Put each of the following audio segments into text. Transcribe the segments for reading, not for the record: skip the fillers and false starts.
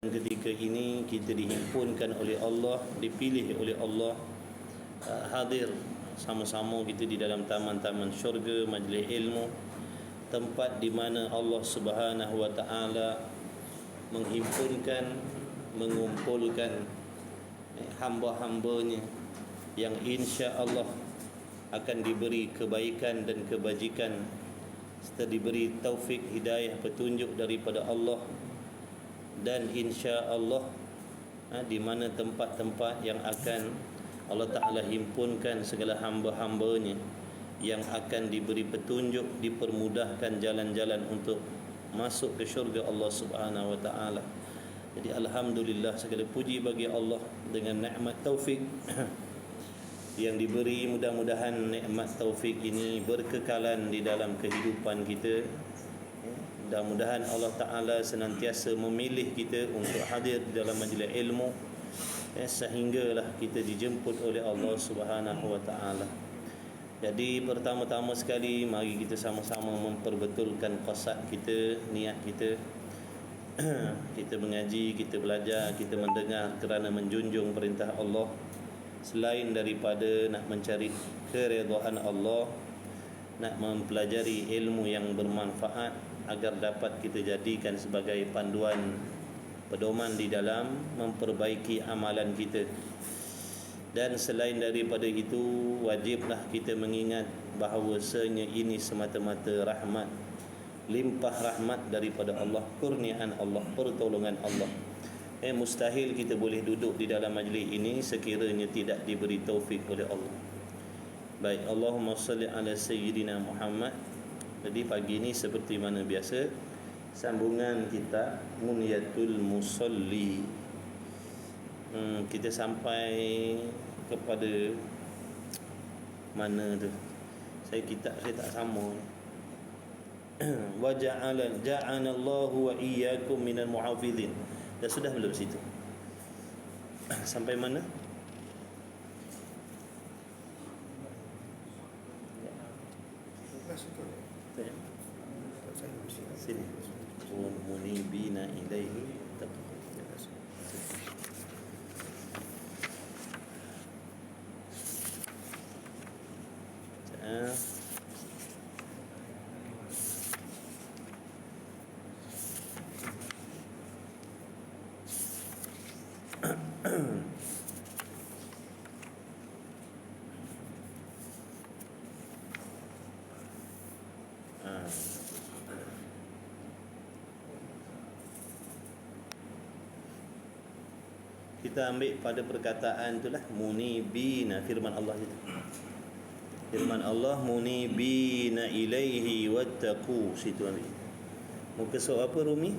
Ketika ini kita dihimpunkan oleh Allah, dipilih oleh Allah, hadir sama-sama kita di dalam taman-taman syurga, majlis ilmu, tempat di mana Allah Subhanahu wa taala menghimpunkan, mengumpulkan hamba-hambanya yang insya-Allah akan diberi kebaikan dan kebajikan serta diberi taufik, hidayah, petunjuk daripada Allah. Dan insya-Allah di mana tempat-tempat yang akan Allah Ta'ala himpunkan segala hamba-hambanya yang akan diberi petunjuk, dipermudahkan jalan-jalan untuk masuk ke syurga Allah Subhanahu wa taala. Jadi alhamdulillah, segala puji bagi Allah dengan nikmat taufik yang diberi. Mudah-mudahan nikmat taufik ini berkekalan di dalam kehidupan kita. Mudah-mudahan Allah Ta'ala senantiasa memilih kita untuk hadir di dalam majlis ilmu, sehinggalah kita dijemput oleh Allah Subhanahu wa taala. Jadi pertama-tama sekali, mari kita sama-sama memperbetulkan qasad kita, niat kita. Kita mengaji, kita belajar, kita mendengar kerana menjunjung perintah Allah, selain daripada nak mencari keredaan Allah, nak mempelajari ilmu yang bermanfaat agar dapat kita jadikan sebagai panduan, pedoman di dalam memperbaiki amalan kita. Dan selain daripada itu, wajiblah kita mengingat bahawasanya ini semata-mata rahmat, limpah rahmat daripada Allah, kurniaan Allah, pertolongan Allah. Mustahil kita boleh duduk di dalam majlis ini sekiranya tidak diberi taufik oleh Allah. Baik, Allahumma salli ala Sayyidina Muhammad. Jadi pagi ini seperti mana biasa, sambungan kita Munyatul Musalli. Kita sampai kepada mana tu? Saya tak sama. Wa ja'alallahu wa iyyakum minal muhafizin. Dah sudah belum situ? Sampai mana? Sini. Munibina ilaihi kita ambil pada perkataan itulah munibina, firman Allah itu. Firman Allah munibina ilaihi wattaqu, situ ambil. Muka surat apa Rumi?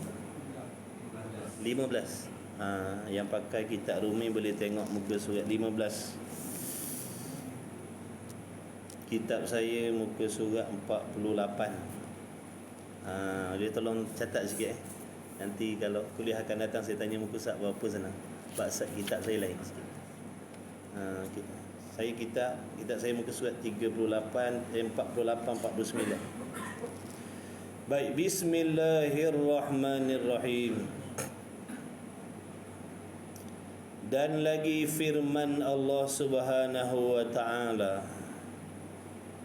15. Yang pakai kitab Rumi boleh tengok muka surat 15. Kitab saya muka surat 48. Dia tolong catat sikit Nanti kalau kuliah akan datang saya tanya muka surat berapa sana. Sebab kitab saya lain sikit. Kitab saya muka surat 48, 49. Baik, bismillahirrahmanirrahim. Dan lagi firman Allah Subhanahu wa taala,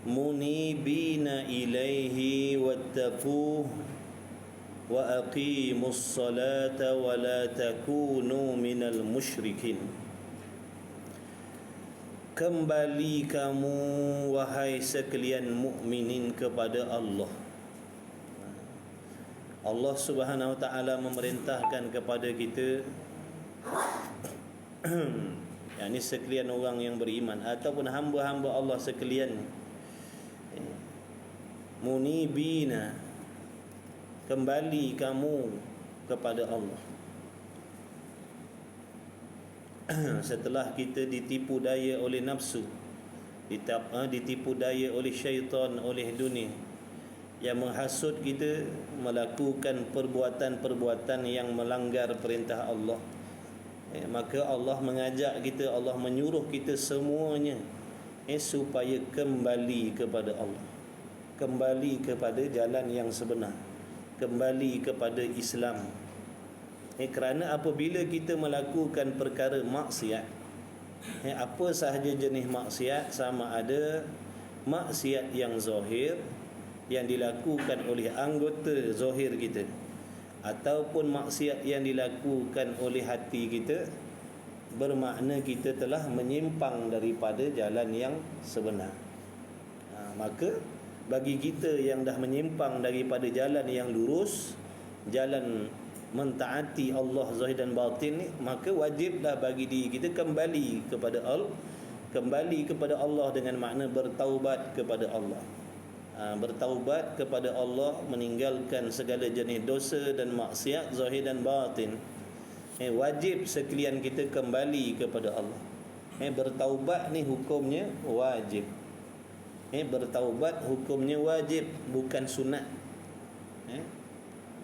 munibina ilaihi wattaquh wa aqimus salata wa la takunu minal musyrikin. Kembali kamu wahai sekalian mukminin kepada Allah. Allah Subhanahu wa taala memerintahkan kepada kita yakni sekalian orang yang beriman ataupun hamba-hamba Allah sekalian, munibina, kembali kamu kepada Allah. Setelah kita ditipu daya oleh nafsu, ditipu daya oleh syaitan, oleh dunia yang menghasut kita melakukan perbuatan-perbuatan yang melanggar perintah Allah, maka Allah mengajak kita, Allah menyuruh kita semuanya supaya kembali kepada Allah, kembali kepada jalan yang sebenar, kembali kepada Islam, Kerana apabila kita melakukan perkara maksiat, apa sahaja jenis maksiat, sama ada maksiat yang zahir yang dilakukan oleh anggota zahir kita, ataupun maksiat yang dilakukan oleh hati kita, bermakna kita telah menyimpang daripada jalan yang sebenar. Maka bagi kita yang dah menyimpang daripada jalan yang lurus, jalan mentaati Allah zahir dan batin ni, maka wajiblah bagi diri kita kembali kepada Allah dengan makna bertaubat kepada Allah. Bertaubat kepada Allah, meninggalkan segala jenis dosa dan maksiat zahir dan batin. Wajib sekalian kita kembali kepada Allah. Bertaubat ni hukumnya wajib. Bertaubat hukumnya wajib, bukan sunat.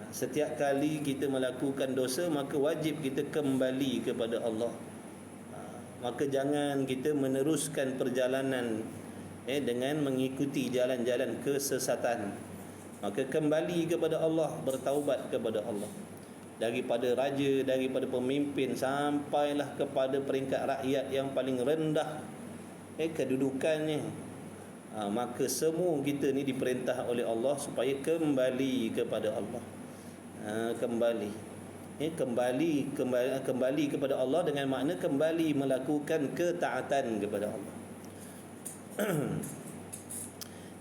Setiap kali kita melakukan dosa, maka wajib kita kembali kepada Allah. Maka jangan kita meneruskan perjalanan dengan mengikuti jalan-jalan kesesatan. Maka kembali kepada Allah, bertaubat kepada Allah. Daripada raja, daripada pemimpin, sampailah kepada peringkat rakyat yang paling rendah kedudukannya. Maka semua kita ni diperintah oleh Allah supaya kembali kepada Allah. Kembali kepada Allah dengan makna kembali melakukan ketaatan kepada Allah.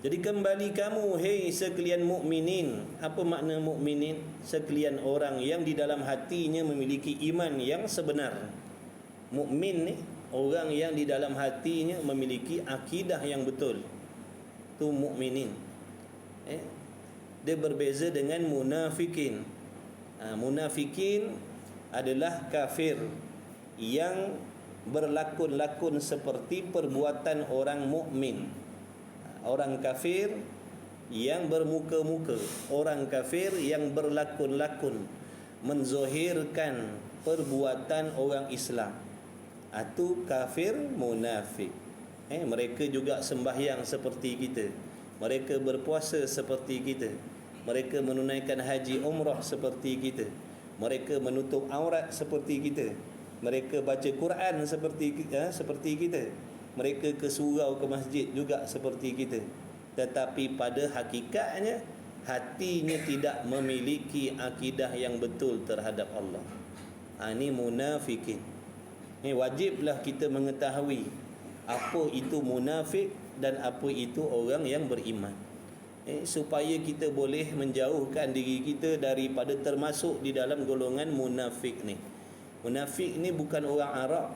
Jadi kembali kamu, hei sekalian mukminin. Apa makna mukminin? Sekalian orang yang di dalam hatinya memiliki iman yang sebenar. Mukmin ni orang yang di dalam hatinya memiliki akidah yang betul. Tu mukminin. Dia berbeza dengan munafikin. Munafikin adalah kafir yang berlakon-lakon seperti perbuatan orang mukmin. Orang kafir yang bermuka-muka, orang kafir yang berlakon-lakon, menzahirkan perbuatan orang Islam. Itu kafir munafik. Mereka juga sembahyang seperti kita, mereka berpuasa seperti kita, mereka menunaikan haji umrah seperti kita, mereka menutup aurat seperti kita, mereka baca Quran seperti kita, mereka ke surau, ke masjid juga seperti kita. Tetapi pada hakikatnya hatinya tidak memiliki akidah yang betul terhadap Allah. Ini munafikin. Wajiblah kita mengetahui apa itu munafik dan apa itu orang yang beriman, supaya kita boleh menjauhkan diri kita daripada termasuk di dalam golongan munafik ni. Munafik ni bukan orang Arab.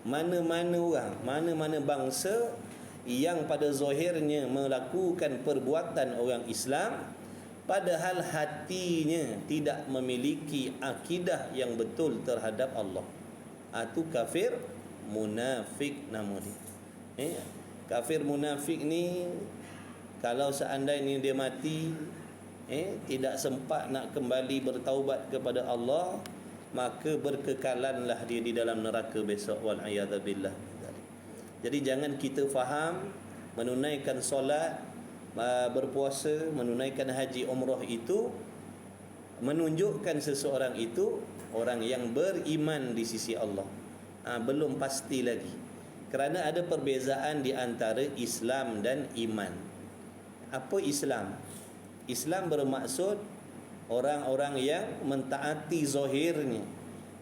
Mana-mana orang, mana-mana bangsa yang pada zahirnya melakukan perbuatan orang Islam, padahal hatinya tidak memiliki akidah yang betul terhadap Allah, itu kafir munafik nama dia. Kafir munafik ni kalau seandainya dia mati, tidak sempat nak kembali bertaubat kepada Allah, maka berkekalanlah dia di dalam neraka besok, wal a'yadzubillah. Jadi jangan kita faham menunaikan solat, berpuasa, menunaikan haji umrah itu menunjukkan seseorang itu orang yang beriman di sisi Allah. Belum pasti lagi, kerana ada perbezaan di antara Islam dan iman. Apa Islam? Islam bermaksud orang-orang yang mentaati zahirnya,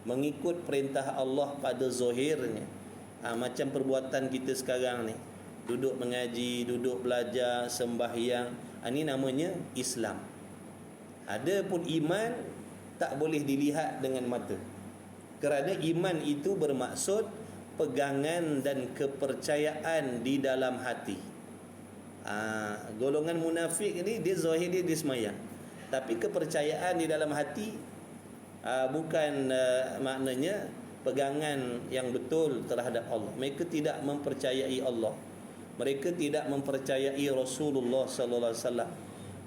mengikut perintah Allah pada zahirnya. Macam perbuatan kita sekarang ni, duduk mengaji, duduk belajar, sembahyang, ini namanya Islam. Adapun iman tak boleh dilihat dengan mata, kerana iman itu bermaksud pegangan dan kepercayaan di dalam hati. Golongan munafik ni dia zahir dia semayang, tapi kepercayaan di dalam hati bukan maknanya pegangan yang betul terhadap Allah. Mereka tidak mempercayai Allah, mereka tidak mempercayai Rasulullah sallallahu alaihi wasallam,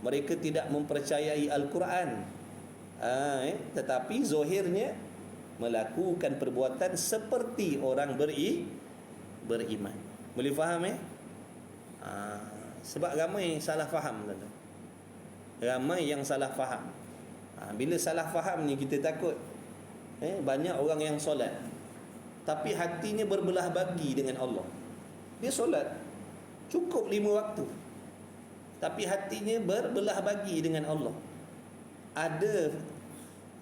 mereka tidak mempercayai Al-Quran, tetapi zahirnya melakukan perbuatan seperti orang beriman. Boleh faham sebab ramai salah faham, tuan-tuan. Ramai yang salah faham. Bila salah faham ni kita takut Banyak orang yang solat tapi hatinya berbelah bagi dengan Allah. Dia solat cukup 5 waktu, tapi hatinya berbelah bagi dengan Allah. Ada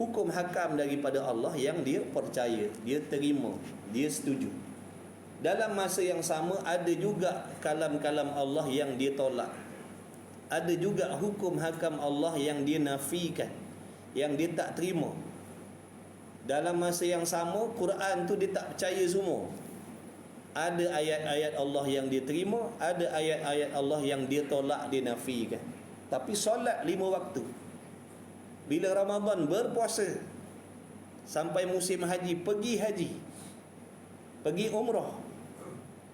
hukum hakam daripada Allah yang dia percaya, dia terima, dia setuju. Dalam masa yang sama ada juga kalam-kalam Allah yang dia tolak. Ada juga hukum hakam Allah yang dia nafikan, yang dia tak terima. Dalam masa yang sama Quran tu dia tak percaya semua. Ada ayat-ayat Allah yang dia terima, ada ayat-ayat Allah yang dia tolak, dia nafikan. Tapi solat 5 waktu. Bila Ramadan berpuasa, sampai musim haji pergi haji, pergi umrah.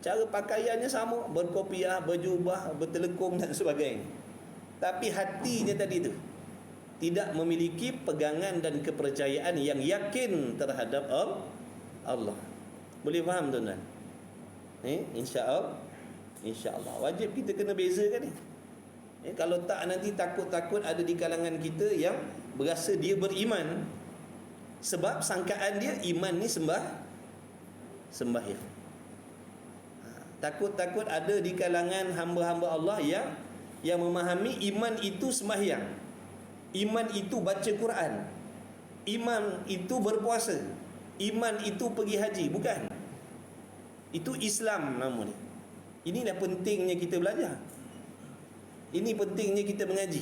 Cara pakaiannya sama, berkopiah, berjubah, bertelekung dan sebagainya. Tapi hatinya tadi tu tidak memiliki pegangan dan kepercayaan yang yakin terhadap Allah. Boleh faham tuan-tuan? InsyaAllah wajib kita kena bezakan ni. Kalau tak nanti takut-takut ada di kalangan kita yang berasa dia beriman, sebab sangkaan dia iman ni sembahyang. Takut-takut ada di kalangan hamba-hamba Allah yang memahami iman itu sembahyang, iman itu baca Quran, iman itu berpuasa, iman itu pergi haji. Bukan. Itu Islam nama ni. Inilah pentingnya kita belajar. Ini pentingnya kita mengaji.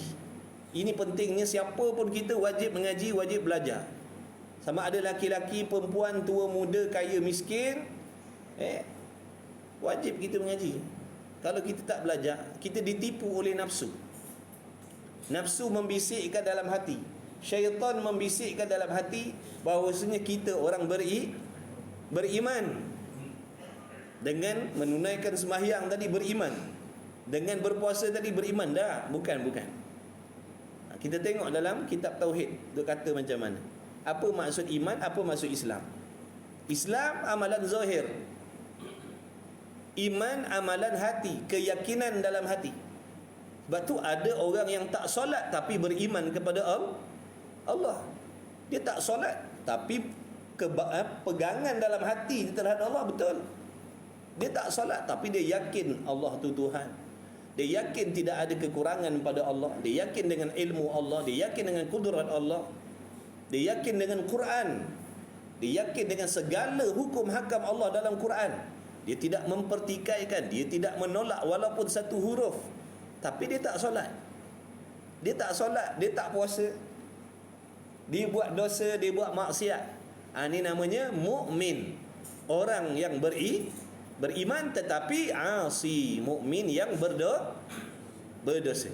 Ini pentingnya siapa pun kita wajib mengaji, wajib belajar. Sama ada laki-laki, perempuan, tua, muda, kaya, miskin, wajib kita mengaji. Kalau kita tak belajar, kita ditipu oleh nafsu. Nafsu membisikkan dalam hati, syaitan membisikkan dalam hati bahawasanya kita orang beriman. Dengan menunaikan sembahyang tadi beriman, dengan berpuasa tadi beriman. Dah, bukan. Kita tengok dalam kitab Tauhid, dia kata macam mana. Apa maksud iman, apa maksud Islam? Islam amalan zahir, iman amalan hati, keyakinan dalam hati. Sebab tu ada orang yang tak solat tapi beriman kepada Allah. Dia tak solat tapi pegangan dalam hati terhadap Allah betul. Dia tak solat tapi dia yakin Allah tu Tuhan. Dia yakin tidak ada kekurangan pada Allah. Dia yakin dengan ilmu Allah, dia yakin dengan kudrat Allah, dia yakin dengan Quran, dia yakin dengan segala hukum hakam Allah dalam Quran. Dia tidak mempertikaikan, dia tidak menolak walaupun satu huruf. Tapi dia tak solat. Dia tak solat, dia tak puasa, dia buat dosa, dia buat maksiat. Ini namanya mukmin. Orang yang beriman tetapi asi, mukmin yang berdosa.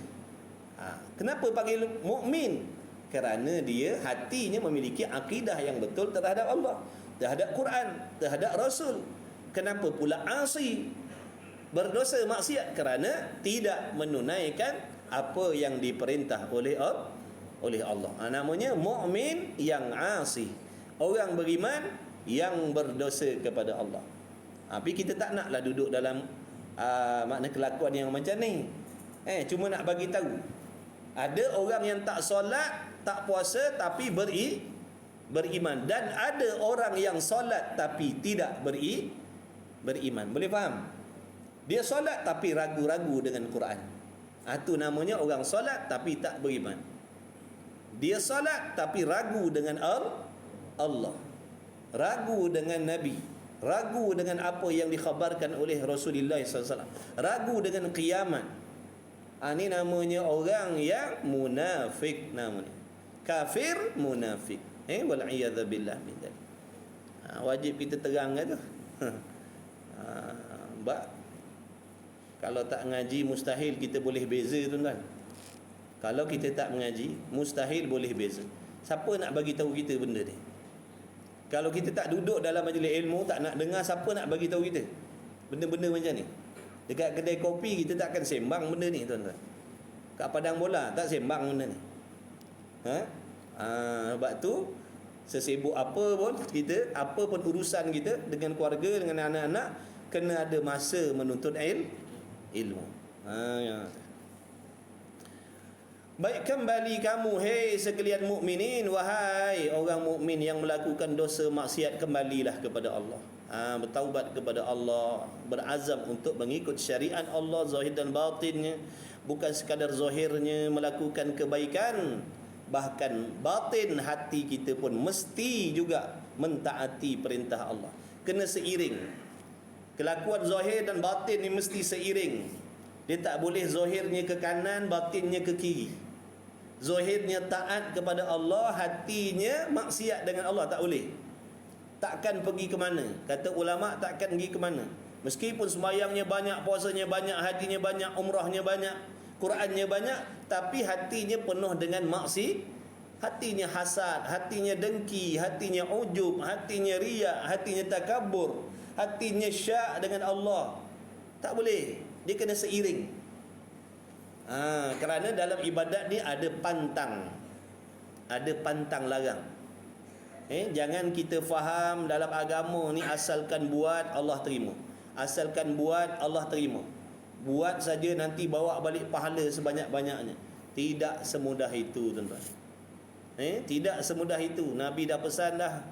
Kenapa panggil mukmin? Kerana dia hatinya memiliki akidah yang betul terhadap Allah, terhadap Quran, terhadap Rasul. Kenapa pula asi, berdosa, maksiat? Kerana tidak menunaikan apa yang diperintah oleh Allah. Namanya mukmin yang asi, orang beriman yang berdosa kepada Allah. Tapi kita tak naklah duduk dalam makna kelakuan yang macam ni. Cuma nak bagi tahu, ada orang yang tak solat, tak puasa tapi beriman, dan ada orang yang solat tapi tidak beriman. Boleh faham? Dia solat tapi ragu-ragu dengan Quran. Itu namanya orang solat tapi tak beriman. Dia solat tapi ragu dengan Allah, ragu dengan Nabi, ragu dengan apa yang dikhabarkan oleh Rasulullah SAW, ragu dengan kiamat. Ini namanya orang yang munafik, namanya kafir munafik. Wal'iyadha billah min dhalik. Wajib kita terang tu. Kalau tak ngaji mustahil kita boleh beza, tuan-tuan. Kalau kita tak mengaji mustahil boleh beza. Siapa nak bagi tahu kita benda ni? Kalau kita tak duduk dalam majlis ilmu, tak nak dengar, siapa nak bagi tahu kita benda-benda macam ni? Dekat kedai kopi kita tak akan sembang benda ni, tuan-tuan. Kat padang bola tak sembang benda ni. Sebab tu sesibuk apa pun kita, apa pun urusan kita dengan keluarga, dengan anak-anak, kena ada masa menuntut ilmu. Baik, kembali kamu, hei sekalian mukminin, wahai orang mukmin yang melakukan dosa maksiat, kembalilah kepada Allah. Bertaubat kepada Allah, berazam untuk mengikut syariat Allah zahir dan batinnya, bukan sekadar zahirnya melakukan kebaikan, bahkan batin hati kita pun mesti juga mentaati perintah Allah. Kena seiring. Kelakuan zahir dan batin ni mesti seiring. Dia tak boleh zahirnya ke kanan, batinnya ke kiri. Zahirnya taat kepada Allah, hatinya maksiat dengan Allah, tak boleh. Takkan pergi ke mana? Kata ulama, takkan pergi ke mana. Meskipun sembahyangnya banyak, puasanya banyak, hajinya banyak, umrahnya banyak, Qurannya banyak, tapi hatinya penuh dengan maksiat. Hatinya hasad, hatinya dengki, hatinya ujub, hatinya riya, hatinya takabur, hatinya syak dengan Allah. Tak boleh. Dia kena seiring. Kerana dalam ibadat ni ada pantang, ada pantang larang. Jangan kita faham dalam agama ni asalkan buat Allah terima, asalkan buat Allah terima, buat saja nanti bawa balik pahala sebanyak-banyaknya. Tidak semudah itu, tuan-tuan. Tidak semudah itu. Nabi dah pesan dah,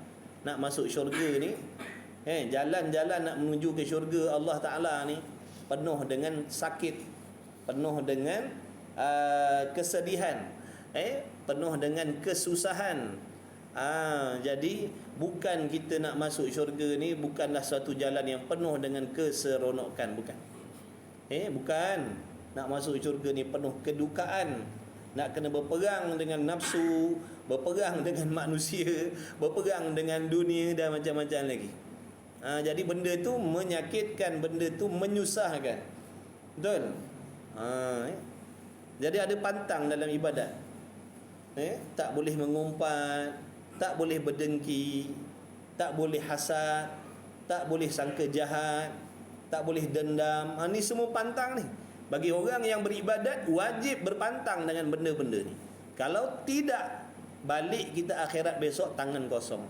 nak masuk syurga ni, jalan-jalan nak menuju ke syurga Allah Ta'ala ni penuh dengan sakit, penuh dengan kesedihan, penuh dengan kesusahan. Jadi bukan kita nak masuk syurga ni bukanlah suatu jalan yang penuh dengan keseronokan, bukan. Bukan. Nak masuk syurga ni penuh kedukaan, nak kena berperang dengan nafsu, berperang dengan manusia, berperang dengan dunia dan macam-macam lagi. Jadi benda tu menyakitkan, benda tu menyusahkan. Betul? Jadi ada pantang dalam ibadat. Tak boleh mengumpat, tak boleh berdengki, tak boleh hasad, tak boleh sangka jahat, tak boleh dendam. Ni semua pantang ni. Bagi orang yang beribadat wajib berpantang dengan benda-benda ni. Kalau tidak, balik kita akhirat besok tangan kosong.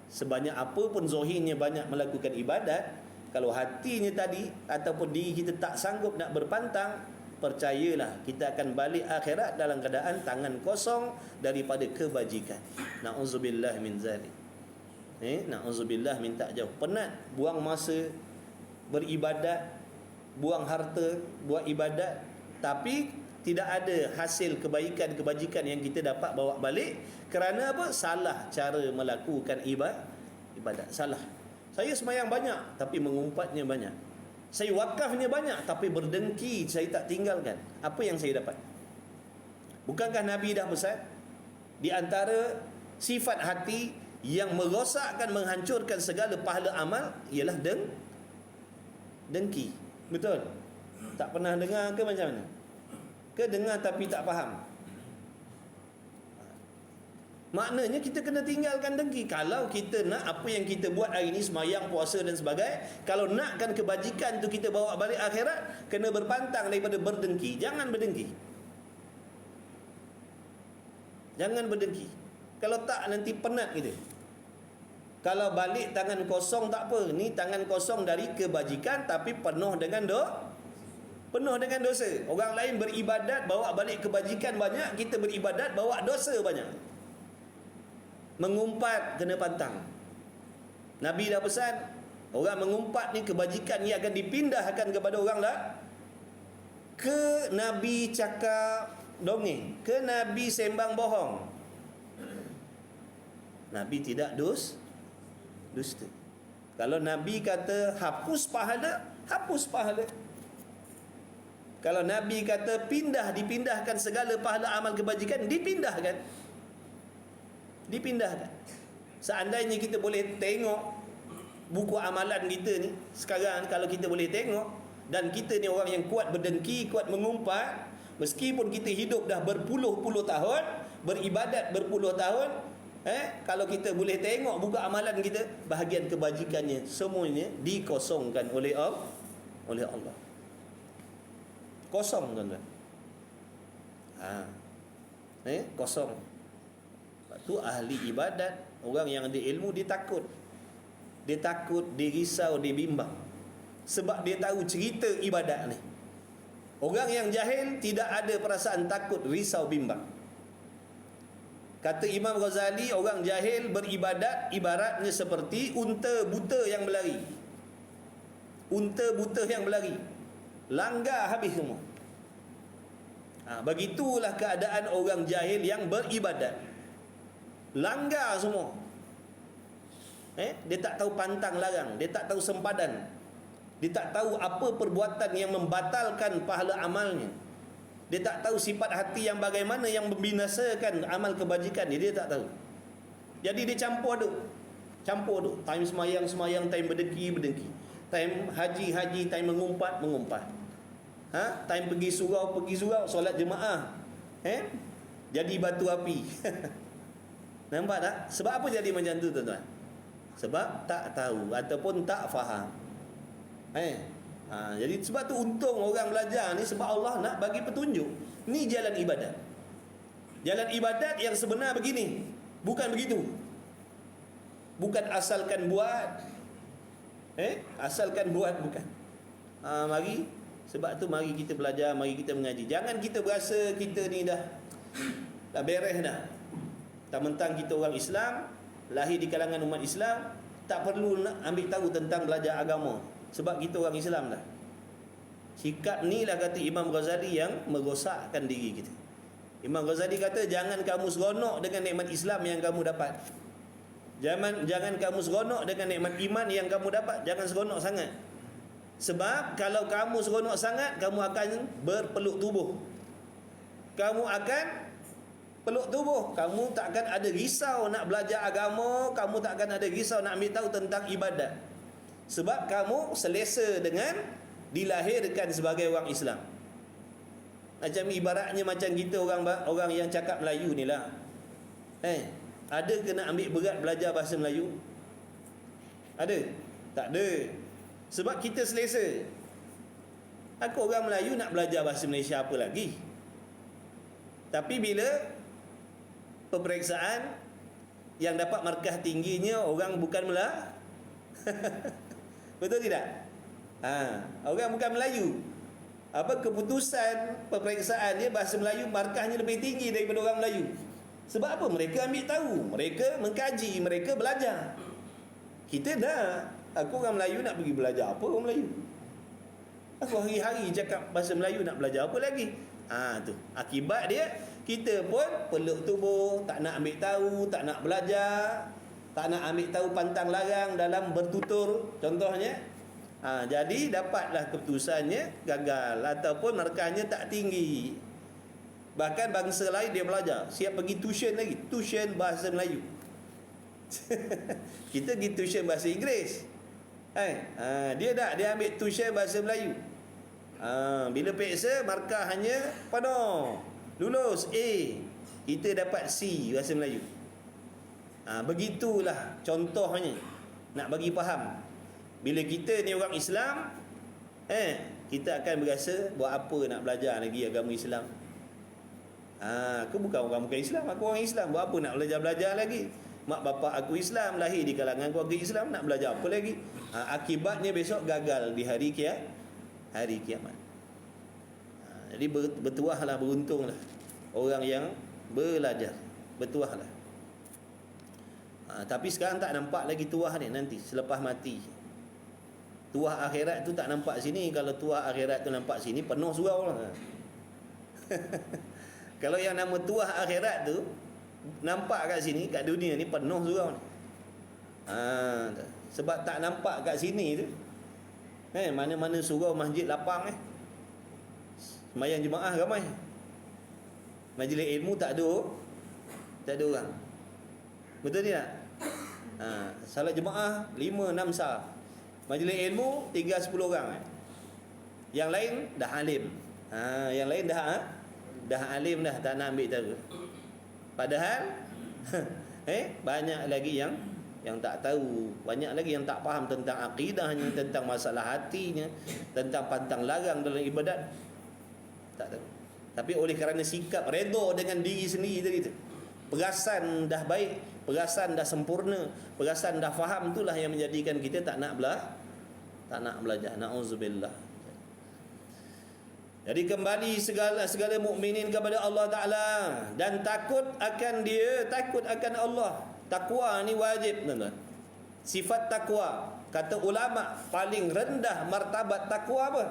Sebanyak apa pun zahirnya banyak melakukan ibadat, kalau hatinya tadi ataupun diri kita tak sanggup nak berpantang, percayalah kita akan balik akhirat dalam keadaan tangan kosong daripada kebajikan. Na'udzubillah min zalik. Na'udzubillah, minta jauh. Penat buang masa beribadat, buang harta buat ibadat, tapi tidak ada hasil kebaikan, kebajikan yang kita dapat bawa balik. Kerana apa? Salah cara melakukan ibadat. Salah. Saya sembahyang banyak tapi mengumpatnya banyak. Saya wakafnya banyak tapi berdengki saya tak tinggalkan. Apa yang saya dapat? Bukankah Nabi dah pesan di antara sifat hati yang merosakkan, menghancurkan segala pahala amal ialah dengki. Betul? Tak pernah dengar ke macam mana? Ke dengar tapi tak faham? Maknanya kita kena tinggalkan dengki. Kalau kita nak apa yang kita buat hari ni, semayang, puasa dan sebagainya, kalau nakkan kebajikan tu kita bawa balik akhirat, kena berpantang daripada berdengki. Jangan berdengki. Jangan berdengki. Kalau tak nanti penat kita. Kalau balik tangan kosong tak apa. Ni tangan kosong dari kebajikan tapi penuh dengan dosa. Orang lain beribadat bawa balik kebajikan banyak, kita beribadat bawa dosa banyak. Mengumpat kena pantang. Nabi dah pesan, orang mengumpat ni kebajikan ni akan dipindahkan kepada orang lah. Ke Nabi cakap dongeng, ke Nabi sembang bohong. Nabi tidak dusta. Kalau Nabi kata hapus pahala. Kalau Nabi kata dipindahkan segala pahala amal kebajikan, dipindahkan. Seandainya kita boleh tengok buku amalan kita ni sekarang, kalau kita boleh tengok, dan kita ni orang yang kuat berdengki, kuat mengumpat, meskipun kita hidup dah berpuluh-puluh tahun, beribadat berpuluh tahun, kalau kita boleh tengok buku amalan kita, bahagian kebajikannya semuanya dikosongkan oleh Allah. Kosong, tuan-tuan. Kosong. Sebab tu ahli ibadat, orang yang ada ilmu, dia takut. Dia takut, dia risau, dia bimbang. Sebab dia tahu cerita ibadat ni. Orang yang jahil tidak ada perasaan takut, risau, bimbang. Kata Imam Ghazali, orang jahil beribadat ibaratnya seperti unta buta yang berlari. Unta buta yang berlari, langgar habis semua. Begitulah keadaan orang jahil yang beribadat, langgar semua. Dia tak tahu pantang larang, dia tak tahu sempadan, dia tak tahu apa perbuatan yang membatalkan pahala amalnya, dia tak tahu sifat hati yang bagaimana yang membinasakan amal kebajikan dia tak tahu. Jadi dia campur aduk, time semayang, time berdengki, time haji, time mengumpat. Time pergi surau, solat jemaah, jadi batu api. Nampak tak? Sebab apa jadi macam tu, tuan-tuan? Sebab tak tahu ataupun tak faham. Jadi sebab tu untung orang belajar ni, sebab Allah nak bagi petunjuk. Ni jalan ibadat. Jalan ibadat yang sebenar begini, bukan begitu. Bukan asalkan buat, bukan. Mari, sebab tu mari kita belajar, mari kita mengaji. Jangan kita berasa kita ni dah beres dah. Tak mentang kita orang Islam, lahir di kalangan umat Islam, tak perlu nak ambil tahu tentang belajar agama, sebab kita orang Islam dah. Sikap ni lah, kata Imam Ghazali, yang merosakkan diri kita. Imam Ghazali kata, jangan kamu seronok dengan nikmat Islam yang kamu dapat. Jangan kamu seronok dengan nikmat iman yang kamu dapat. Jangan seronok sangat. Sebab kalau kamu seronok sangat, kamu akan berpeluk tubuh. Kamu akan peluk tubuh. Kamu tak akan ada risau nak belajar agama. Kamu tak akan ada risau nak ambil tahu tentang ibadat. Sebab kamu selesa dengan dilahirkan sebagai orang Islam. Macam ibaratnya macam kita orang yang cakap Melayu ni lah. Ada ke nak ambil berat belajar bahasa Melayu? Ada? Tak ada. Sebab kita selesa. Aku orang Melayu nak belajar bahasa Malaysia apa lagi? Tapi bila peperiksaan yang dapat markah tingginya orang bukan Melayu. Betul tidak? Orang bukan Melayu, keputusan peperiksaan dia bahasa Melayu markahnya lebih tinggi daripada orang Melayu. Sebab apa? Mereka ambil tahu, mereka mengkaji, mereka belajar. Kita dah, aku orang Melayu nak pergi belajar apa orang Melayu? Aku hari-hari cakap bahasa Melayu, nak belajar apa lagi? Tu akibat dia, kita pun peluk tubuh, tak nak ambil tahu, tak nak belajar, tak nak ambil tahu pantang larang dalam bertutur contohnya. Jadi dapatlah keputusannya gagal ataupun markahnya tak tinggi. Bahkan bangsa lain dia belajar, siap pergi tuition lagi, tuition bahasa Melayu. Kita pergi tuition bahasa Inggeris. Dia ambil tuition bahasa Melayu. Bila peksa markah hanya penuh, lulus A, kita dapat C bahasa Melayu. Begitulah contohnya, nak bagi faham. Bila kita ni orang Islam, kita akan berasa buat apa nak belajar lagi agama Islam. Aku bukan Islam, aku orang Islam, buat apa nak belajar lagi? Mak bapak aku Islam, lahir di kalangan keluarga Islam, nak belajar apa lagi? Akibatnya besok gagal di hari kiamat. Jadi bertuahlah, beruntunglah orang yang belajar, bertuahlah. Tapi sekarang tak nampak lagi tuah ni, nanti selepas mati. Tuah akhirat tu tak nampak sini. Kalau tuah akhirat tu nampak sini, penuh surau lah. Kalau yang nama tuah akhirat tu nampak kat sini, kat dunia ni, penuh surau ni. Sebab tak nampak kat sini tu, mana-mana surau masjid lapang, sembahyang jemaah ramai, majlis ilmu tak ada orang. Betul tidak? Salat jemaah 5-6 sah, majlis ilmu 3-10 orang. Yang lain dah alim. Yang lain dah alim dah, tak nak ambil tahu. Padahal banyak lagi yang tak tahu, banyak lagi yang tak faham tentang akidahnya, tentang masalah hatinya, tentang pantang larang dalam ibadat. Tak tahu. Tapi oleh kerana sikap redha dengan diri sendiri tadi tu, perasan dah baik, perasan dah sempurna, perasan dah faham, itulah yang menjadikan kita tak nak belajar. Na'udzubillah. Jadi kembali segala mukminin kepada Allah Taala dan takut akan Dia, takut akan Allah. Takwa ni wajib, tuan-tuan. Sifat takwa, kata ulama, paling rendah martabat takwa apa?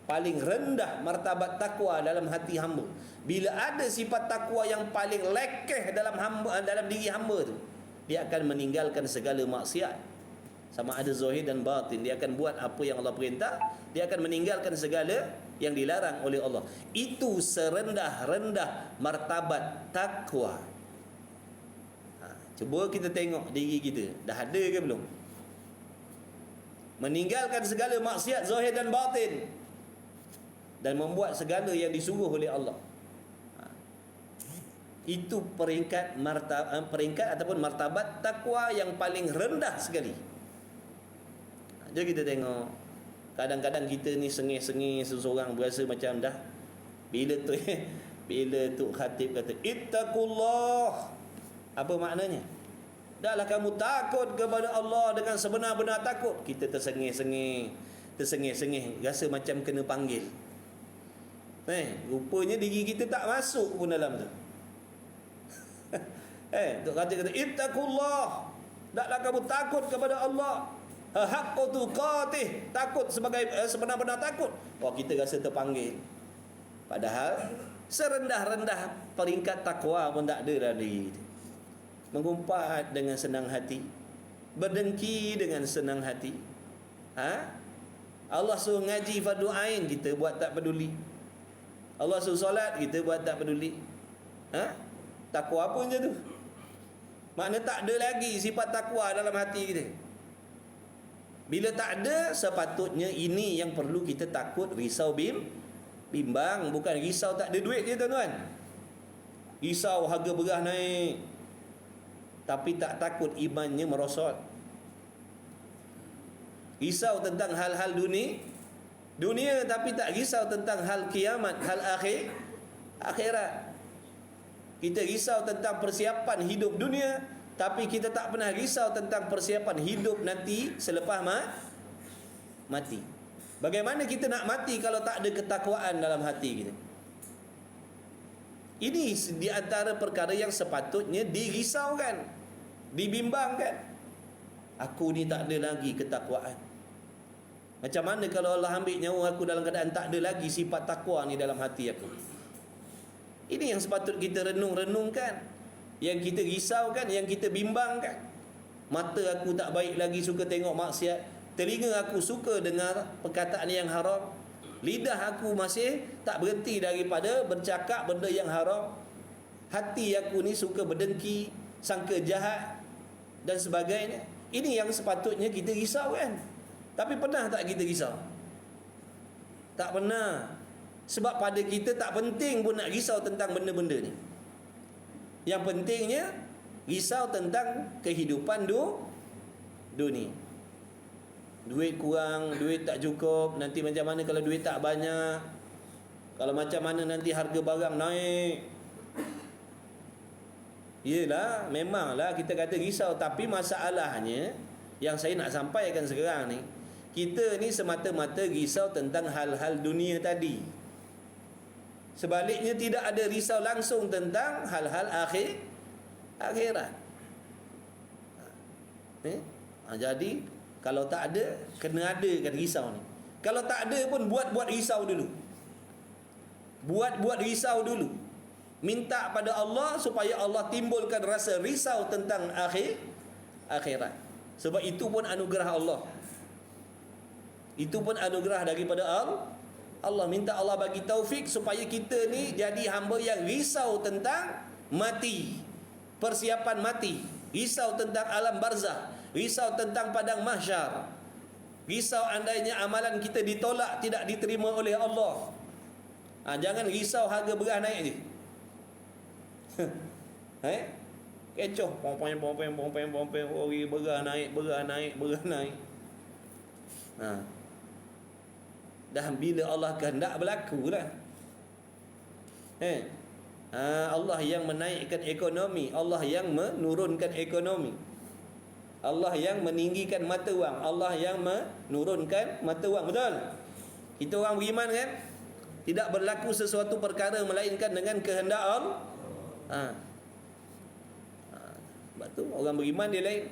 Paling rendah martabat takwa dalam hati hamba. Bila ada sifat takwa yang paling lekeh dalam diri hamba tu, dia akan meninggalkan segala maksiat. Sama ada zahir dan batin, dia akan buat apa yang Allah perintah, dia akan meninggalkan segala yang dilarang oleh Allah. Itu serendah-rendah martabat takwa. Cuba kita tengok diri kita, dah ada ke belum? Meninggalkan segala maksiat zahir dan batin dan membuat segala yang disuruh oleh Allah. Itu peringkat ataupun martabat takwa yang paling rendah sekali. Jadi kita tengok, kadang-kadang kita ni sengih-sengih seseorang, berasa macam dah bila tu khatib kata ittaqullah, apa maknanya? Dahlah kamu takut kepada Allah dengan sebenar-benar takut. Kita tersengih-sengih, rasa macam kena panggil. Rupanya diri kita tak masuk pun dalam tu. Tok kata ittaqullah, dahlah kamu takut kepada Allah haqqa tuqatih, takut sebagai sebenar-benar takut. Kita rasa terpanggil. Padahal serendah-rendah peringkat takwa pun tak ada dalam diri kita. Mengumpat dengan senang hati, berdengki dengan senang hati. Allah suruh ngaji fardu ain, kita buat tak peduli. Allah suruh solat, kita buat tak peduli. Takwa apa je tu? Makna tak ada lagi sifat takwa dalam hati kita. Bila tak ada, sepatutnya ini yang perlu kita takut, risau, bimbang. Bukan risau tak ada duit je, tuan-tuan. Risau harga beras naik, tapi tak takut imannya merosot. Risau tentang hal-hal dunia, tapi tak risau tentang hal kiamat, hal akhirat. Kita risau tentang persiapan hidup dunia, tapi kita tak pernah risau tentang persiapan hidup nanti selepas mati. Bagaimana kita nak mati kalau tak ada ketakwaan dalam hati kita? Ini di antara perkara yang sepatutnya dirisaukan, dibimbangkan. Aku ni tak ada lagi ketakwaan. Macam mana kalau Allah ambil nyawa aku dalam keadaan tak ada lagi sifat takwa ni dalam hati aku? Ini yang sepatut kita renung-renungkan, yang kita risaukan, yang kita bimbangkan. Mata aku tak baik lagi, suka tengok maksiat. Telinga aku suka dengar perkataan yang haram. Lidah aku masih tak berhenti daripada bercakap benda yang haram. Hati aku ni suka berdengki, sangka jahat dan sebagainya. Ini yang sepatutnya kita risaukan. Tapi pernah tak kita risau? Tak pernah. Sebab pada kita tak penting pun nak risau tentang benda-benda ni. Yang pentingnya risau tentang kehidupan dunia. Duit kurang, duit tak cukup, nanti macam mana kalau duit tak banyak, kalau macam mana nanti harga barang naik. Yelah, memanglah kita kata risau, tapi masalahnya yang saya nak sampaikan sekarang ni, kita ni semata-mata risau tentang hal-hal dunia tadi. Sebaliknya tidak ada risau langsung tentang hal-hal akhirat. Jadi kalau tak ada, kena adakan risau ni. Kalau tak ada pun buat risau dulu. Buat risau dulu. Minta pada Allah supaya Allah timbulkan rasa risau tentang akhirat. Sebab itu pun anugerah Allah. Itu pun anugerah daripada Allah. Minta Allah bagi taufik supaya kita ni jadi hamba yang risau tentang mati, persiapan mati, risau tentang alam barzah, risau tentang padang mahsyar, risau andainya amalan kita ditolak, tidak diterima oleh Allah. Jangan risau harga beras naik je. Kecoh, pompeng, beras naik. Dan bila Allah kehendak berlaku lah. Allah yang menaikkan ekonomi, Allah yang menurunkan ekonomi, Allah yang meninggikan mata wang, Allah yang menurunkan mata wang. Betul? Kita orang beriman kan? Tidak berlaku sesuatu perkara melainkan dengan kehendak Allah. Sebab tu orang beriman dia lain.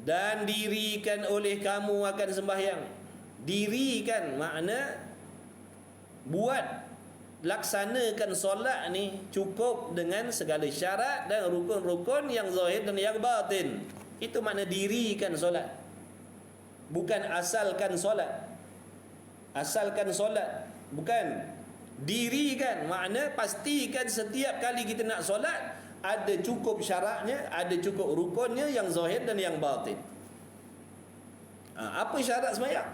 Dan dirikan oleh kamu akan sembahyang. Dirikan makna buat, laksanakan solat ni cukup dengan segala syarat dan rukun-rukun yang zahir dan yang batin. Itu makna dirikan solat. Bukan asalkan solat. Asalkan solat bukan. Dirikan makna pastikan setiap kali kita nak solat ada cukup syaratnya, ada cukup rukunnya yang zahir dan yang batin. Apa syarat sembahyang?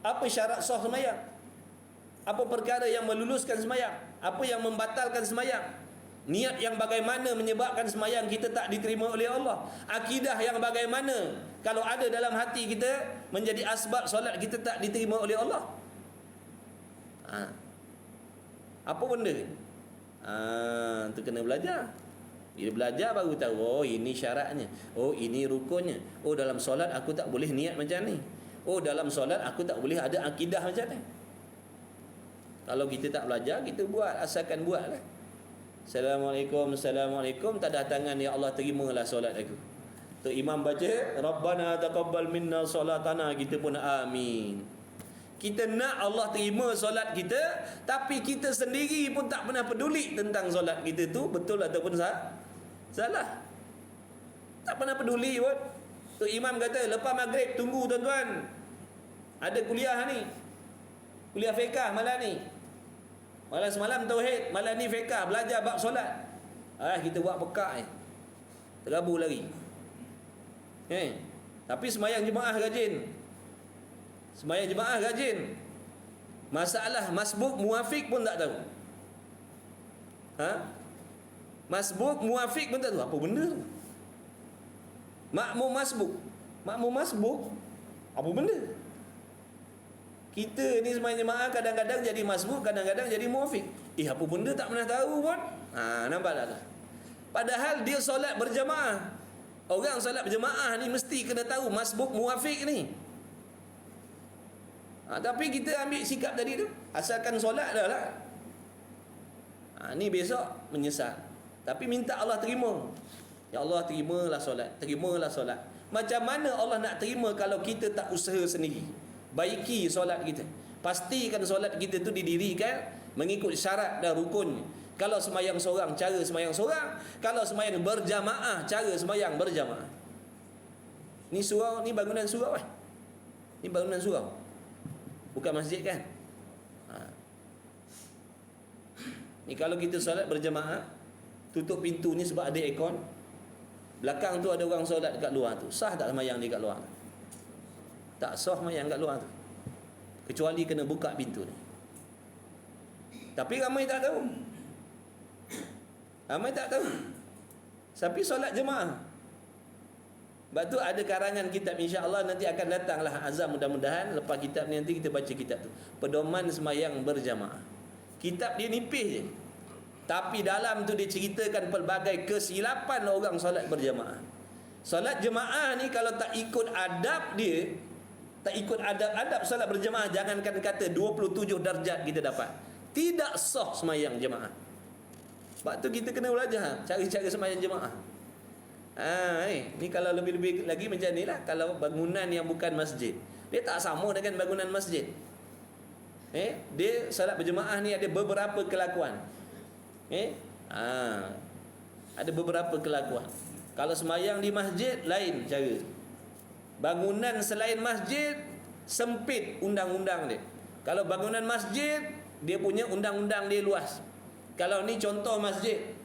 Apa syarat sah sembahyang? Apa perkara yang meluluskan sembahyang? Apa yang membatalkan sembahyang? Niat yang bagaimana menyebabkan sembahyang kita tak diterima oleh Allah? Akidah yang bagaimana kalau ada dalam hati kita menjadi asbab solat kita tak diterima oleh Allah? Apa benda? Tu kena belajar. Bila belajar baru tahu, oh ini syaratnya, oh ini rukunnya, oh dalam solat aku tak boleh niat macam ni, oh dalam solat aku tak boleh ada akidah macam ni. Kalau kita tak belajar, kita buat, asalkan buat lah. Assalamualaikum, Assalamualaikum, tak ada tangan, ya Allah terimalah solat aku. Tu imam baca, Rabbana taqabbal minna solatana, kita pun amin. Kita nak Allah terima solat kita, tapi kita sendiri pun tak pernah peduli tentang solat kita tu betul ataupun salah. Tak pernah peduli pun. Tu imam kata, lepas maghrib tunggu tuan-tuan, ada kuliah ni, kuliah fiqah malam ni. Malam semalam tauhid, malam ni fiqah, belajar bab solat. Kita buat pekak terabur lagi. Tapi sembahyang jemaah rajin. Sembahyang jemaah rajin. Masalah masbuk muafiq pun tak tahu. Masbuk muafiq pun tak tahu. Apa benda tu? Makmum masbuk. Makmum masbuk apa benda? Kita ni sembahyang jemaah kadang-kadang jadi masbuk, kadang-kadang jadi muafiq. Apa benda tak pernah tahu pun. Nampak tak? Padahal dia solat berjemaah. Orang solat berjemaah ni mesti kena tahu masbuk muafiq ni. Tapi kita ambil sikap tadi tu, asalkan solat dah lah. Ni besok menyesal. Tapi minta Allah terima. Ya Allah, terimalah solat, terimalah solat. Macam mana Allah nak terima kalau kita tak usaha sendiri? Baiki solat kita. Pastikan solat kita tu didirikan mengikut syarat dan rukun. Kalau sembahyang seorang, cara sembahyang seorang. Kalau sembahyang berjamaah, cara sembahyang berjamaah. Ni surau, ni bangunan surau Ni bangunan surau. Bukan masjid kan? Ni kalau kita solat berjamaah, tutup pintu ni sebab ada aircon. Belakang tu ada orang solat dekat luar tu. Sah tak sembahyang dia kat luar? Tak sah sembahyang kat luar tu. Kecuali kena buka pintu ni. Tapi ramai tak tahu. Ramai tak tahu. Tapi solat jemaah. Sebab tu ada karangan kitab, insya-Allah nanti akan datanglah azam, mudah-mudahan lepas kitab ni nanti kita baca kitab tu. Pedoman sembahyang berjamaah. Kitab dia nipis je. Tapi dalam tu dia ceritakan pelbagai kesilapan orang solat berjamaah. Solat jemaah ni kalau tak ikut adab dia, tak ikut adab-adab solat berjemaah, jangankan kata 27 darjat kita dapat. Tidak sah sembahyang jemaah. Sebab tu kita kena belajar cara-cara sembahyang jemaah. Ni kalau lebih-lebih lagi macam ni lah. Kalau bangunan yang bukan masjid, dia tak sama dengan bangunan masjid. Dia solat berjemaah ni ada beberapa kelakuan. Ada beberapa kelakuan. Kalau sembahyang di masjid lain cara. Bangunan selain masjid sempit undang-undang dia. Kalau bangunan masjid, dia punya undang-undang dia luas. Kalau ni contoh masjid,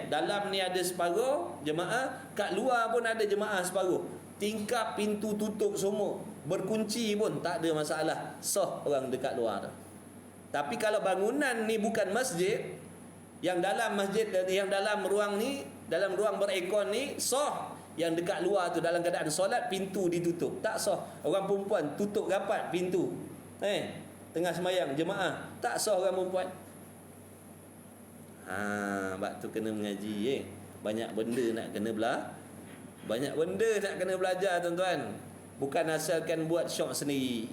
dalam ni ada separuh jemaah, kat luar pun ada jemaah separuh. Tingkap pintu tutup semua, berkunci pun tak ada masalah, sah orang dekat luar tu. Tapi kalau bangunan ni bukan masjid, yang dalam masjid, yang dalam ruang ni, dalam ruang berekon ni sah. Yang dekat luar tu dalam keadaan solat pintu ditutup, tak sah. Orang perempuan tutup rapat pintu, tengah sembahyang jemaah, tak sah orang perempuan. Sebab tu kena mengaji. Banyak benda nak kena belajar. Banyak benda nak kena belajar tuan-tuan. Bukan asalkan buat syok sendiri,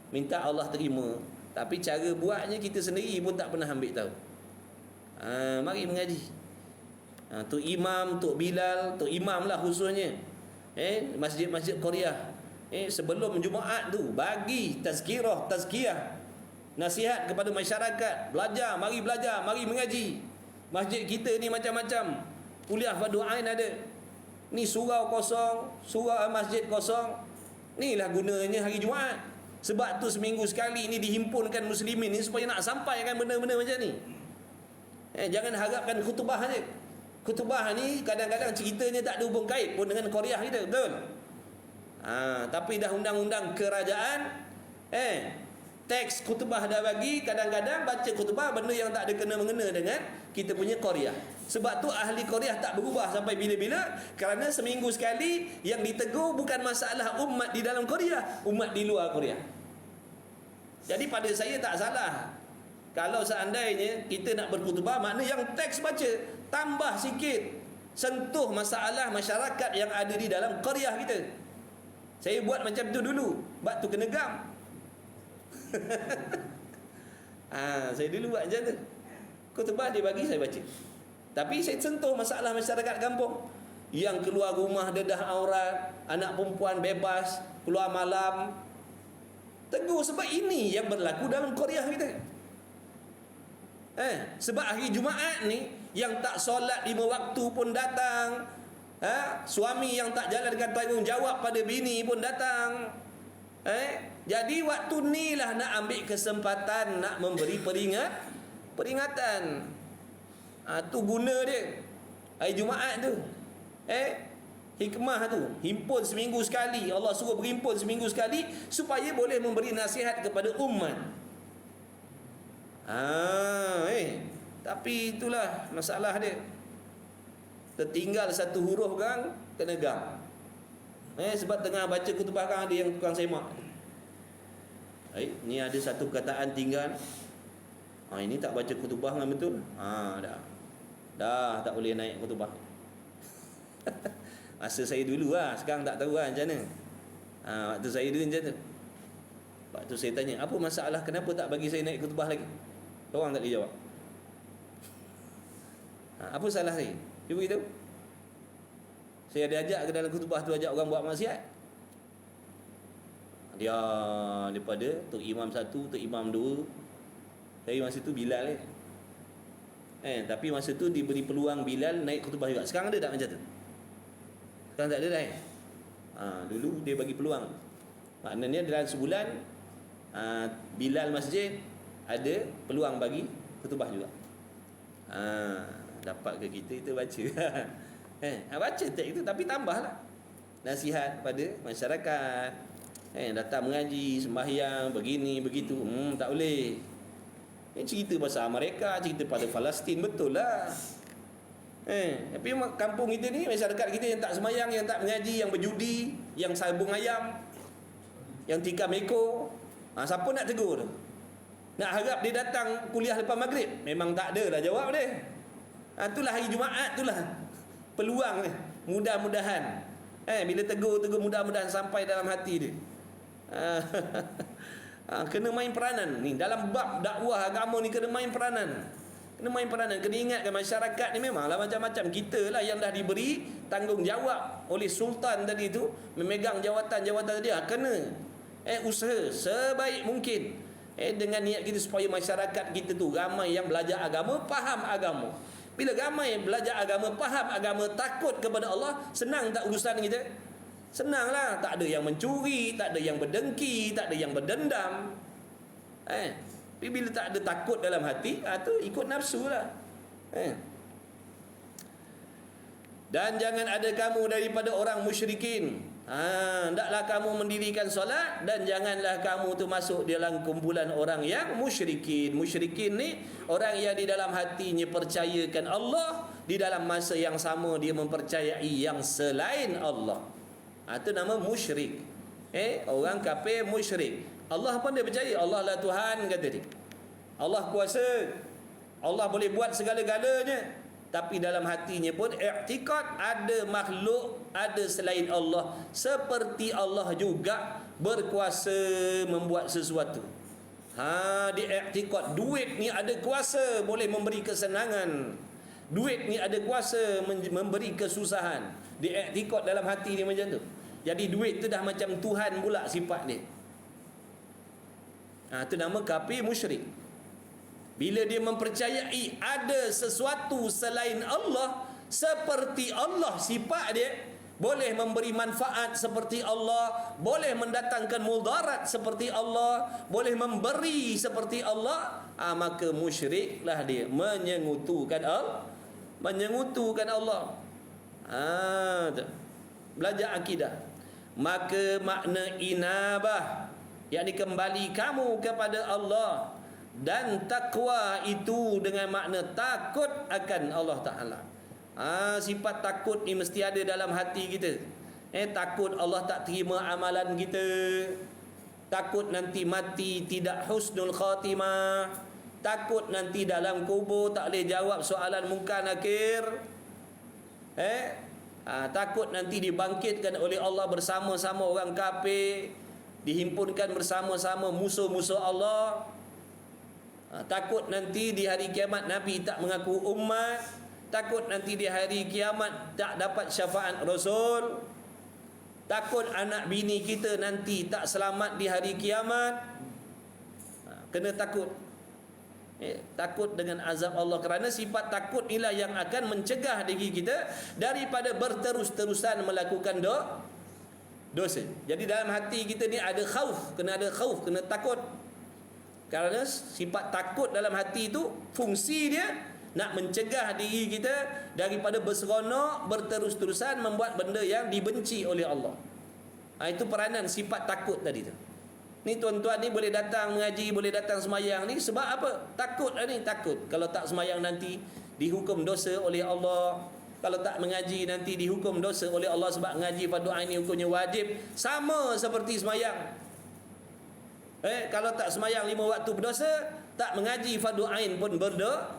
minta Allah terima, tapi cara buatnya kita sendiri pun tak pernah ambil tahu. Mari mengaji. Tok Imam, Tok Bilal, Tok Imam lah khususnya, masjid-masjid Korea, sebelum Jumaat tu bagi tazkiyah, nasihat kepada masyarakat, mari belajar, mari mengaji. Masjid kita ni macam-macam, kuliah fardu ain ada, ni surau kosong, masjid kosong. Inilah gunanya hari Jumaat. Sebab tu seminggu sekali ni dihimpunkan muslimin ni supaya nak sampaikan benda-benda macam ni. Jangan harapkan khutbah aja. Khutbah ni kadang-kadang ceritanya tak ada hubung kait pun dengan Korea kita, betul? Tapi dah undang-undang kerajaan, teks khutbah dah bagi, kadang-kadang baca khutbah benda yang tak ada kena-mengena dengan kita punya Korea. Sebab tu ahli Korea tak berubah sampai bila-bila, kerana seminggu sekali yang ditegur bukan masalah umat di dalam Korea, umat di luar Korea. Jadi pada saya tak salah kalau seandainya kita nak berkhutbah, makna yang teks baca tambah sikit, sentuh masalah masyarakat yang ada di dalam Korea kita. Saya buat macam tu dulu, bab tu kena gam. Saya dulu buat macam tu. Khutbah dia bagi, saya baca. Tapi saya sentuh masalah masyarakat kampung yang keluar rumah dedah aurat, anak perempuan bebas keluar malam. Tegur, sebab ini yang berlaku dalam Korea kita. Sebab hari Jumaat ni yang tak solat 5 waktu pun datang, suami yang tak jalankan tanggungjawab pada bini pun datang. Jadi waktu ni lah nak ambil kesempatan nak memberi peringatan. Tu guna dia hari Jumaat tu. Hikmah tu, himpun seminggu sekali. Allah suruh berhimpun seminggu sekali supaya boleh memberi nasihat kepada umat. Tapi itulah masalah dia. Tertinggal satu huruf kan, kena gam. Sebab tengah baca khutbah kan ada yang tukang semak. Ni ada satu perkataan tinggal. Ini tak baca khutbah dengan betul. Dah tak boleh naik khutbah. Masa saya dulu lah, sekarang tak tahu lah macam mana. Waktu saya dulu macam tu. Waktu saya tanya, apa masalah, kenapa tak bagi saya naik khutbah lagi? Orang tak boleh jawab. Apa salah saya? Cuba beritahu. Saya ada ajak ke dalam khutbah tu, ajak orang buat maksiat. Dia daripada Tok Imam 1, Tok Imam 2. Saya masa tu Bilal tapi masa tu diberi peluang Bilal naik khutbah juga. Sekarang ada tak macam tu? Sekarang tak ada dah. Dulu dia bagi peluang. Maknanya dalam sebulan Bilal masjid ada peluang bagi khutbah juga. Dapat ke kita baca. Baca teks itu, tapi tambahlah nasihat pada masyarakat. Datang mengaji, sembahyang, begini begitu. Tak boleh. Cerita pasal mereka, cerita pada Palestin, betul lah. Tapi kampung kita ni, masyarakat kita yang tak sembahyang, yang tak mengaji, yang berjudi, yang sabung ayam, yang tikam ekor, siapa nak tegur? Nak harap dia datang kuliah lepas maghrib? Memang tak ada lah jawab dia. Itulah hari Jumaat, itulah peluang ni. Mudah-mudahan bila tegur mudah-mudahan sampai dalam hati dia. Kena main peranan ni dalam bab dakwah agama ni, kena main peranan. Kena ingatkan masyarakat ni memanglah macam-macam. Kita lah yang dah diberi tanggungjawab oleh sultan tadi tu, memegang jawatan-jawatan tadi. Kena usaha sebaik mungkin dengan niat kita supaya masyarakat kita tu ramai yang belajar agama, faham agama. Bila ramai belajar agama, faham agama, takut kepada Allah, senang tak urusan kita? Senanglah. Tak ada yang mencuri, tak ada yang berdengki, tak ada yang berdendam. Tapi bila tak ada takut dalam hati, tu ikut nafsu lah. Dan jangan ada kamu daripada orang musyrikin. Hendaklah kamu mendirikan solat, dan janganlah kamu tu masuk dalam kumpulan orang yang musyrikin. Musyrikin ni orang yang di dalam hatinya percayakan Allah, di dalam masa yang sama dia mempercayai yang selain Allah. Itu nama musyrik. Orang kafir musyrik. Allah pun dia percaya Allah lah Tuhan, kata dia. Allah kuasa, Allah boleh buat segala-galanya. tapi dalam hatinya pun i'tikad ada makhluk, ada selain Allah, seperti Allah juga berkuasa membuat sesuatu. Di i'tikad duit ni ada kuasa boleh memberi kesenangan, duit ni ada kuasa memberi kesusahan. Di i'tikad dalam hati dia macam tu. Jadi duit tu dah macam Tuhan pula sifat dia. Itu nama kafir musyrik. Bila dia mempercayai ada sesuatu selain Allah, seperti Allah sifat dia, boleh memberi manfaat seperti Allah, boleh mendatangkan mudarat seperti Allah, boleh memberi seperti Allah, maka musyriklah dia, menyengutukan Allah. Belajar akidah. Maka makna inabah, yakni kembali kamu kepada Allah, dan takwa itu dengan makna takut akan Allah Ta'ala. Sifat takut ni mesti ada dalam hati kita. Takut Allah tak terima amalan kita, takut nanti mati tidak husnul khatimah, takut nanti dalam kubur tak boleh jawab soalan munkar nakir, takut nanti dibangkitkan oleh Allah bersama-sama orang kafir, dihimpunkan bersama-sama musuh-musuh Allah. Takut nanti di hari kiamat Nabi tak mengaku umat, takut nanti di hari kiamat tak dapat syafaat Rasul, takut anak bini kita nanti tak selamat di hari kiamat. Kena takut. Takut dengan azab Allah, kerana sifat takut inilah yang akan mencegah diri kita daripada berterus-terusan melakukan dosa. Jadi dalam hati kita ni ada khauf, kena ada khauf, kena takut. Kerana sifat takut dalam hati itu fungsi dia nak mencegah diri kita daripada berseronok berterus-terusan membuat benda yang dibenci oleh Allah. Itu peranan sifat takut tadi tu. Ni tuan-tuan ni boleh datang mengaji, boleh datang semayang ni sebab apa? Takut ni, takut kalau tak semayang nanti dihukum dosa oleh Allah. Kalau tak mengaji nanti dihukum dosa oleh Allah, sebab mengaji fardu ain ni hukumnya wajib, sama seperti semayang. Kalau tak semayang 5 waktu berdosa, tak mengaji fardu ain pun berdosa.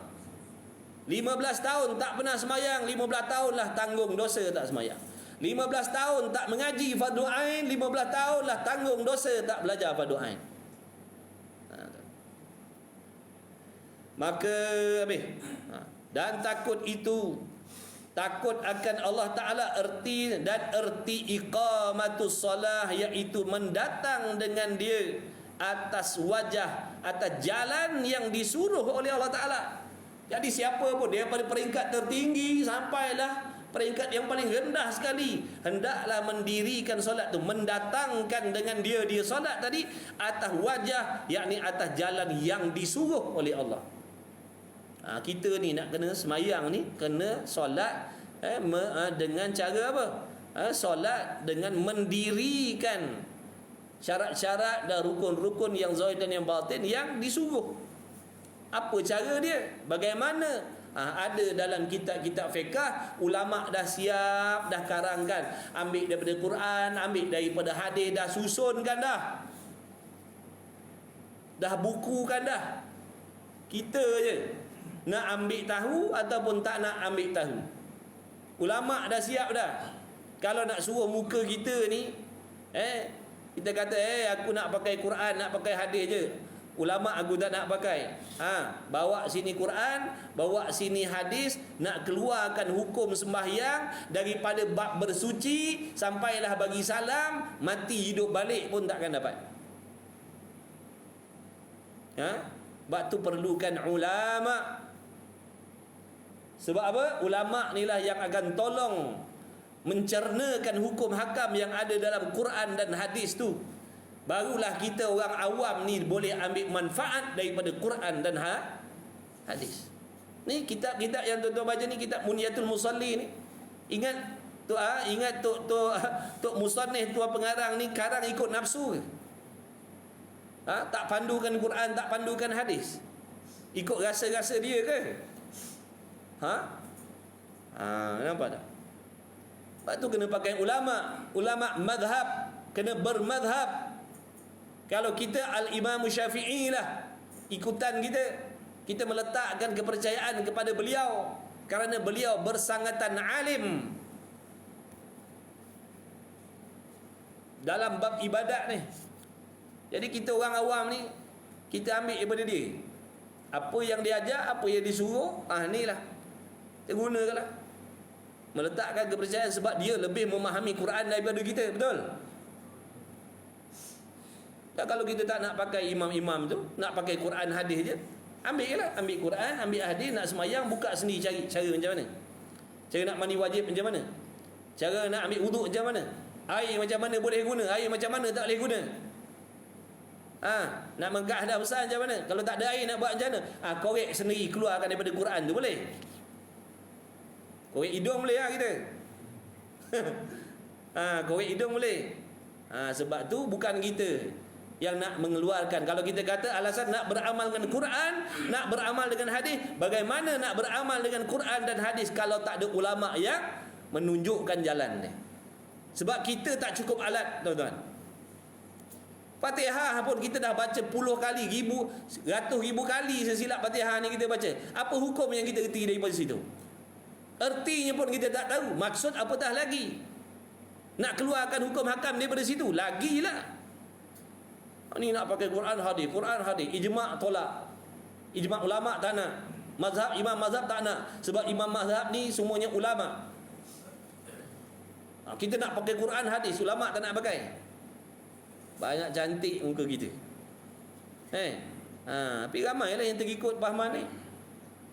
15 tahun tak pernah semayang, 15 tahun lah tanggung dosa tak semayang. 15 tahun tak mengaji fardu ain, 15 tahun lah tanggung dosa tak belajar fardu ain. Maka dan takut itu, takut akan Allah Ta'ala, erti iqamatus salah, iaitu mendatang dengan dia atas wajah, atas jalan yang disuruh oleh Allah Ta'ala. Jadi siapa pun, dia pada peringkat tertinggi sampailah peringkat yang paling rendah sekali, hendaklah mendirikan solat tu, mendatangkan dengan dia solat tadi atas wajah, yakni atas jalan yang disuruh oleh Allah. Kita ni nak kena semayang ni, kena solat dengan cara apa? Solat dengan mendirikan syarat-syarat dan rukun-rukun yang zahir dan yang batin yang disuruh. Apa cara dia? Bagaimana? Ada dalam kitab-kitab fiqh, ulama dah siap, dah karangkan, ambil daripada Quran, ambil daripada hadis, dah susunkan dah bukukan dah. Kita je nak ambil tahu ataupun tak nak ambil tahu. Ulama dah siap dah. Kalau nak suruh muka kita ni, kita kata aku nak pakai Quran, nak pakai hadis je. Ulama aku tak nak pakai. Bawa sini Quran, bawa sini hadis, nak keluarkan hukum sembahyang daripada bab bersuci sampailah bagi salam, mati hidup balik pun takkan dapat. Sebab tu perlukan ulama. Sebab apa? Ulama inilah yang akan tolong mencernakan hukum hakam yang ada dalam Quran dan hadis tu. Barulah kita orang awam ni boleh ambil manfaat daripada Quran dan hadis. Ni kitab-kitab yang tuan-tuan baca ni, kitab Muniyatul Musalli ni. Ingat Tok Musannif, tuan pengarang ni karang ikut nafsu ke? Tak pandukan Quran, tak pandukan hadis. Ikut rasa-rasa dia ke? Nampak tak? Sebab tu kena pakai ulama madhab, kena bermadhab. Kalau kita Al-Imam Syafi'i lah ikutan kita, Kita meletakkan kepercayaan kepada beliau kerana beliau bersangatan alim dalam bab ibadat ni. Jadi kita orang awam ni, kita ambil daripada dia. Apa yang dia ajar, apa yang disuruh, inilah kita gunakanlah. Meletakkan kepercayaan sebab dia lebih memahami Quran daripada kita, betul? Dan kalau kita tak nak pakai imam-imam tu, nak pakai Quran hadis je, ambil Quran, ambil hadis, nak semayang, buka sendiri cari cara macam mana. Cara nak mandi wajib macam mana. Cara nak ambil wuduk macam mana. Air macam mana boleh guna, air macam mana tak boleh guna. Nak megah dah besar macam mana. Kalau tak ada air nak buat macam mana. Korek sendiri, keluarkan daripada Quran tu boleh. Korek hidung boleh kita. Korek hidung boleh. Sebab tu bukan kita yang nak mengeluarkan. Kalau kita kata alasan nak beramal dengan Quran, nak beramal dengan hadis, bagaimana nak beramal dengan Quran dan hadis kalau tak ada ulama yang menunjukkan jalan ni? Sebab kita tak cukup alat, tuan-tuan. Fatihah pun kita dah baca puluh kali, ratus ribu kali sesilap Fatihah ni kita baca. Apa hukum yang kita erti daripada situ? Ertinya pun kita tak tahu. Maksud apatah lagi? Nak keluarkan hukum hakam daripada situ? Lagilah. Ni nak pakai Quran hadis, ijma' tolak. Ijma' ulama tak nak. Mazhab imam mazhab tak nak. Sebab imam mazhab ni semuanya ulama. Kita nak pakai Quran hadis, ulama tak nak pakai. Banyak cantik muka kita. Tapi ramailah yang terikut fahaman ni.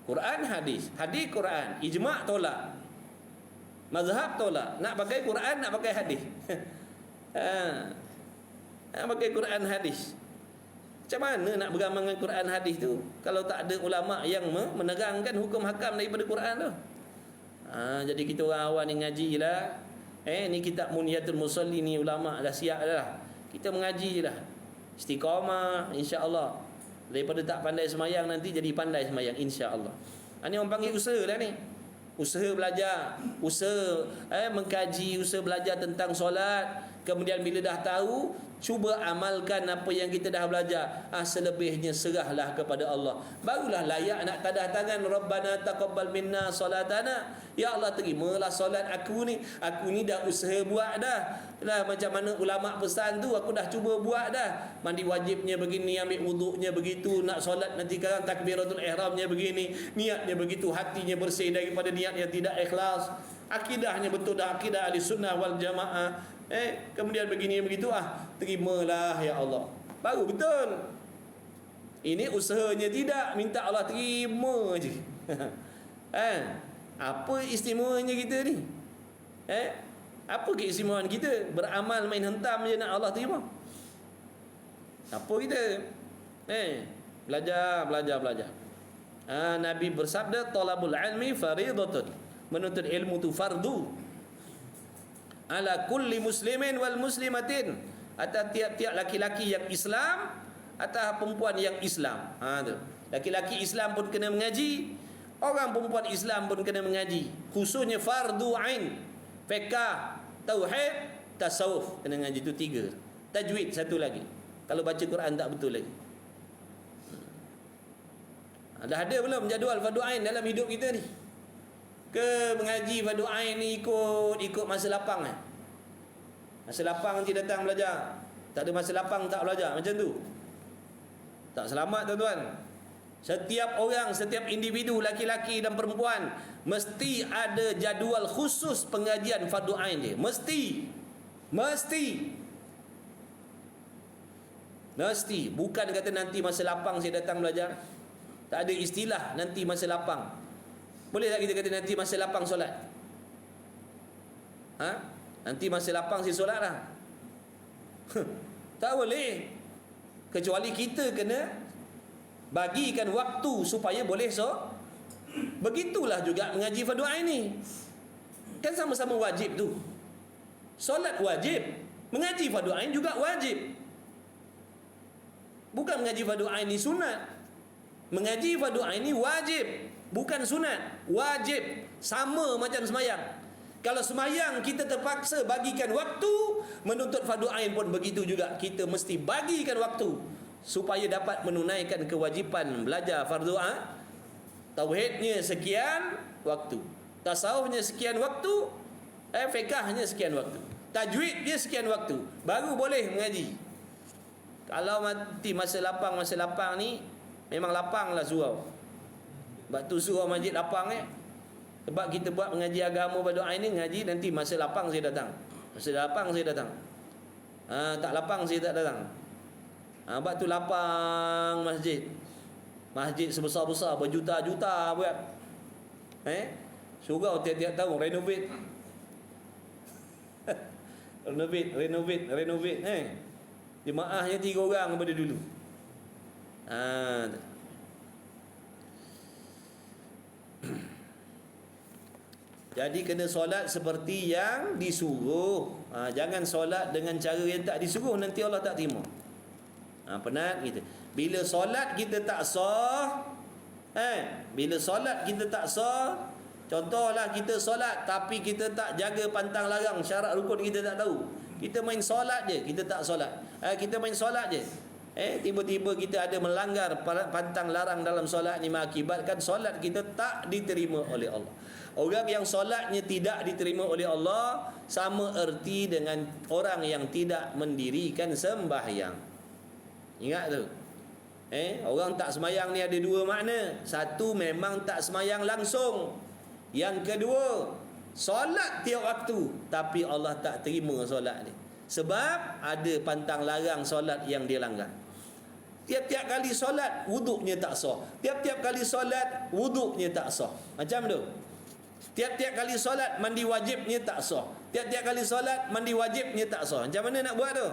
Quran hadis, hadis Quran, ijma' tolak. Mazhab tolak. Nak pakai Quran, nak pakai hadis. Nak pakai Quran hadis. Macam mana nak beramal dengan Quran hadis tu kalau tak ada ulama yang menerangkan hukum hakam daripada Quran tu? Jadi kita orang awam ni ngaji lah. Ni kitab Muniyatul Musalli ni ulama dah siap dah. Kita mengaji je lah. Istiqamah insya-Allah. Daripada tak pandai semayang nanti jadi pandai semayang insya-Allah. Ni orang panggil usaha lah ni. Usaha belajar, usaha mengkaji, usaha belajar tentang solat. Kemudian bila dah tahu, cuba amalkan apa yang kita dah belajar. Selebihnya serahlah kepada Allah. Barulah layak nak tadah tangan, Rabbana taqabbal minna solatana. Ya Allah, terimalah solat aku ni. Aku ni dah usaha buat dah. Macam mana ulama pesan tu, aku dah cuba buat dah. Mandi wajibnya begini, ambil wuduknya begitu, nak solat nanti sekarang takbiratul ihramnya begini, niatnya begitu, hatinya bersih daripada niat yang tidak ikhlas, akidahnya betul dah, akidah ahli sunnah wal jamaah. Kemudian begini begitu, terimalah ya Allah. Baru betul. Ini usahanya tidak, minta Allah terima je. Apa istimewanya kita ni? Apa keistimewaan kita? Beramal main hentam je nak Allah terima. Apa kita? Belajar. Nabi bersabda, talabul ilmi faridatun. Menuntut ilmu tu fardu ala kulli muslimin wal muslimatin, atas tiap-tiap laki-laki yang Islam, atas perempuan yang Islam. Tu. Laki-laki Islam pun kena mengaji, orang perempuan Islam pun kena mengaji. Khususnya fardu ain, fiqh, tauhid, tasawuf kena mengaji. Tu 3. Tajwid 1 lagi. Kalau baca Quran tak betul lagi. Dah ada belum jadual fardu ain dalam hidup kita ni? Ke mengaji fardu ain ni ikut masa lapang Masa lapang nanti datang belajar. Tak ada masa lapang tak belajar, macam tu. Tak selamat, tuan-tuan. Setiap orang, setiap individu, laki-laki dan perempuan, mesti ada jadual khusus pengajian fardu ain dia. Mesti. Bukan kata nanti masa lapang saya datang belajar. Tak ada istilah nanti masa lapang. Boleh tak kita kata nanti masa lapang solat? Nanti masa lapang saya solat lah. Tak boleh. Kecuali kita kena bagikan waktu supaya boleh begitulah juga mengaji fardu ain ni. Kan sama-sama wajib tu. Solat wajib, mengaji fardu ain juga wajib. Bukan mengaji fardu ain ni sunat. Mengaji fardu ain ni wajib, bukan sunat, wajib. Sama macam semayang. Kalau semayang kita terpaksa bagikan waktu, menuntut fardu ain pun begitu juga. Kita mesti bagikan waktu supaya dapat menunaikan kewajipan belajar fardu tauhidnya sekian waktu, tasawufnya sekian waktu, fiqahnya sekian waktu, tajwidnya sekian waktu, baru boleh mengaji. Kalau mati masa lapang ni, memang lapanglah surau. Sebab tu surau Masjid Lapang sebab kita buat mengaji agama pada ini, ngaji nanti masa lapang saya datang. Masa lapang saya datang. Tak lapang saya tak datang. Sebab tu lapang masjid. Masjid sebesar-besar berjuta-juta buat. Surau tiap-tiap tahun renovate. renovate. Jemaahnya 3 orang daripada dulu. Jadi kena solat seperti yang disuruh. Jangan solat dengan cara yang tak disuruh, nanti Allah tak terima. Penat kita. Bila solat kita tak sah, bila solat kita tak sah, contohlah kita solat tapi kita tak jaga pantang larang, syarat rukun kita tak tahu. Kita main solat je, kita tak solat. Kita main solat je. Tiba-tiba kita ada melanggar pantang larang dalam solat ni, mengakibatkan solat kita tak diterima oleh Allah. Orang yang solatnya tidak diterima oleh Allah sama erti dengan orang yang tidak mendirikan sembahyang. Ingat tu. Orang tak semayang ni ada 2 makna. Satu, memang tak semayang langsung. Yang kedua, solat tiap waktu tapi Allah tak terima solat ni, sebab ada pantang larang solat yang dia langgar. Tiap-tiap kali solat wuduknya tak sah. Tiap-tiap kali solat wuduknya tak sah. Macam tu. Tiap-tiap kali solat mandi wajibnya tak sah. Tiap-tiap kali solat mandi wajibnya tak sah. Macam mana nak buat tu?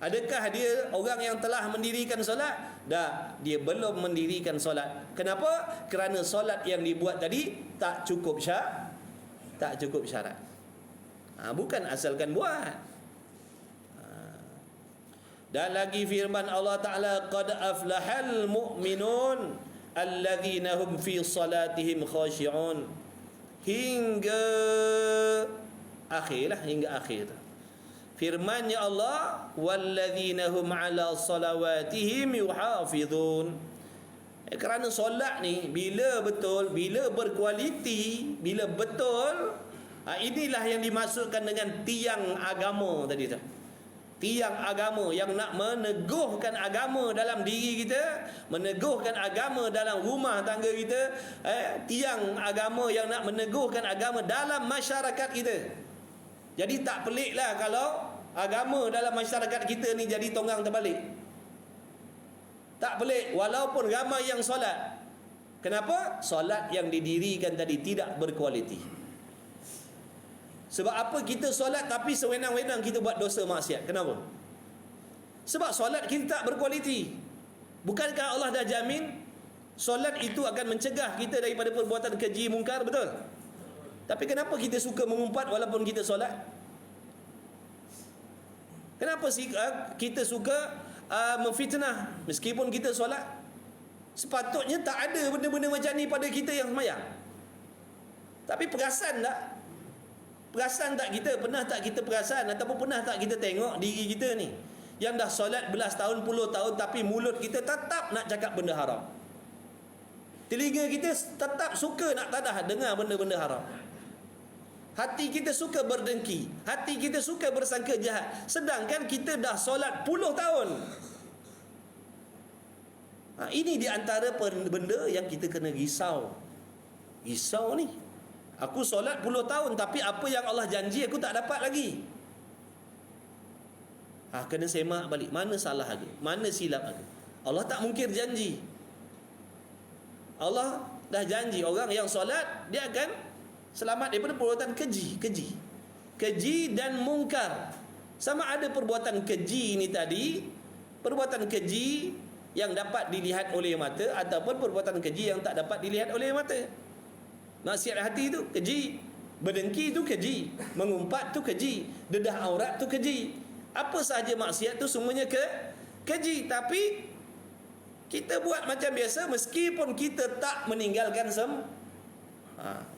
Adakah dia orang yang telah mendirikan solat? Dah, dia belum mendirikan solat. Kenapa? Kerana solat yang dibuat tadi tak cukup syarat. Bukan asalkan buat. Dan lagi firman Allah Ta'ala, qad aflahal mu'minun alladzina hum fi salatihim khashi'un, hingga akhir. Firman-Nya Allah, walladzina hum ala salawatihim yuhafizun. Kerana solat ni bila betul, bila berkualiti, bila betul, inilah yang dimaksudkan dengan tiang agama tadi tu. Tiang agama yang nak meneguhkan agama dalam diri kita, meneguhkan agama dalam rumah tangga kita, tiang agama yang nak meneguhkan agama dalam masyarakat kita. Jadi tak peliklah kalau agama dalam masyarakat kita ni jadi tonggang terbalik. Tak pelik walaupun ramai yang solat. Kenapa? Solat yang didirikan tadi tidak berkualiti. Sebab apa kita solat tapi sewenang-wenang kita buat dosa maksiat? Kenapa? Sebab solat kita tak berkualiti. Bukankah Allah dah jamin solat itu akan mencegah kita daripada perbuatan keji mungkar, betul? Tapi kenapa kita suka mengumpat walaupun kita solat? Kenapa kita suka memfitnah meskipun kita solat? Sepatutnya tak ada benda-benda macam ni pada kita yang sembahyang. Tapi perasan tak? Perasan tak kita? Pernah tak kita perasan ataupun pernah tak kita tengok diri kita ni yang dah solat belas tahun, puluh tahun tapi mulut kita tetap nak cakap benda haram. Telinga kita tetap suka nak tadah dengar benda-benda haram. Hati kita suka berdengki, hati kita suka bersangka jahat, sedangkan kita dah solat puluh tahun. Ini di antara benda yang kita kena risau. Risau ni, aku solat puluh tahun tapi apa yang Allah janji aku tak dapat lagi. Kena semak balik, mana salah aku, mana silap aku. Allah tak mungkir janji. Allah dah janji orang yang solat dia akan selamat daripada perbuatan keji dan mungkar. Sama ada perbuatan keji ini tadi, perbuatan keji yang dapat dilihat oleh mata ataupun perbuatan keji yang tak dapat dilihat oleh mata. Maksiat hati itu keji, berdengki itu keji, mengumpat itu keji, dedah aurat itu keji. Apa sahaja maksiat itu semuanya keji. Tapi kita buat macam biasa meskipun kita tak meninggalkan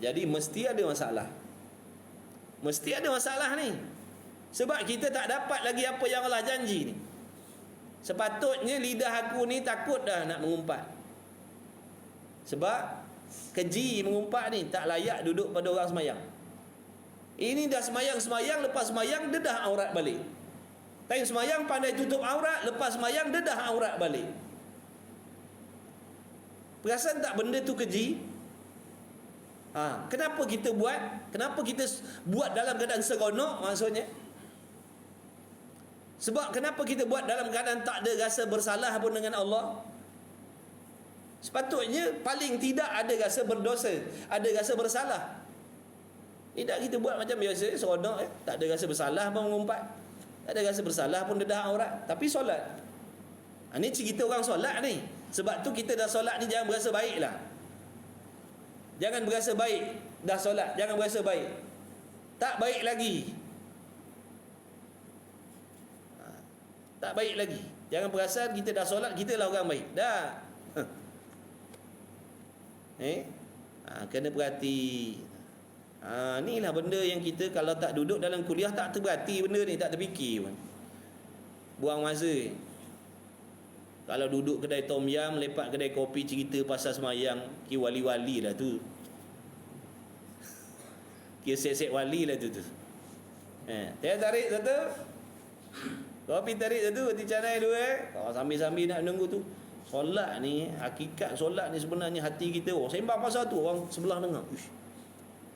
jadi mesti ada masalah. Mesti ada masalah ni. Sebab kita tak dapat lagi apa yang Allah janji ni. Sepatutnya lidah aku ni takut dah nak mengumpat. Sebab keji mengumpat ni tak layak duduk pada orang semayang. Ini dah semayang, lepas semayang dedah aurat balik. Time semayang pandai tutup aurat, lepas semayang dedah aurat balik. Perasan tak benda tu keji? Kenapa kita buat? Kenapa kita buat dalam keadaan seronok maksudnya? Sebab kenapa kita buat dalam keadaan tak ada rasa bersalah pun dengan Allah? Sepatutnya paling tidak ada rasa berdosa, ada rasa bersalah. Tidak kita buat macam biasa, seronok tak ada rasa bersalah pun mengumpat. Tak ada rasa bersalah pun dedah aurat, tapi solat. Ini cerita orang solat ni. Sebab tu kita dah solat ni jangan berasa baik lah. Jangan berasa baik dah solat, jangan berasa baik. Tak baik lagi. Tak baik lagi. Jangan perasan kita dah solat, kita lah orang baik. Dah. Kena perhati. Inilah benda yang kita kalau tak duduk dalam kuliah tak terperhati benda ni, tak terfikir pun. Buang masa. Kalau duduk kedai tom yam, lepak kedai kopi, cerita pasal semayang, kira wali-wali lah tu. Kira set-set wali lah tu. Dia tarik satu. Kopi tarik satu, roti canai dua. Sambil-sambil nak menunggu tu. Solat ni, hakikat solat ni sebenarnya hati kita. Sembang pasal tu, orang sebelah dengar. Uish,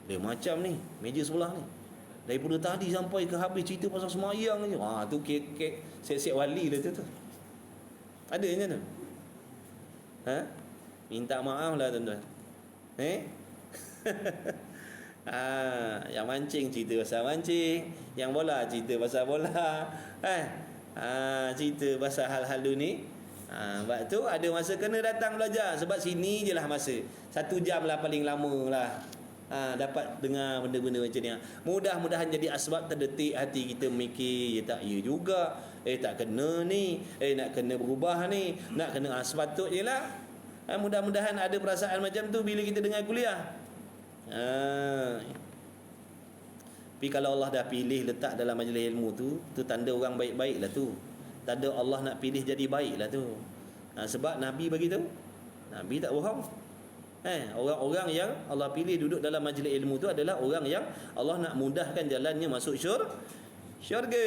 dia macam ni, meja sebelah ni. Daripada tadi sampai ke habis cerita pasal semayang je. Tu kek set-set wali lah tu. Adanya tu. Minta maaf lah tuan-tuan. Yang mancing cerita pasal mancing, yang bola cerita pasal bola, cerita pasal hal-hal dunia. Sebab tu ada masa kena datang belajar. Sebab sini je lah masa 1 jam lah paling lama lah. Dapat dengar benda-benda macam ni. Mudah-mudahan jadi asbab terdetik hati kita mikir, tak ya juga, tak kena ni, nak kena berubah ni, nak kena sepatutnya lah. Mudah-mudahan ada perasaan macam tu bila kita dengar kuliah. Tapi kalau Allah dah pilih letak dalam majlis ilmu tu tanda orang baik-baik lah tu. Tanda Allah nak pilih jadi baik lah tu. Sebab Nabi bagi tahu, Nabi tak bohong. Orang-orang yang Allah pilih duduk dalam majlis ilmu tu adalah orang yang Allah nak mudahkan jalannya masuk syurga.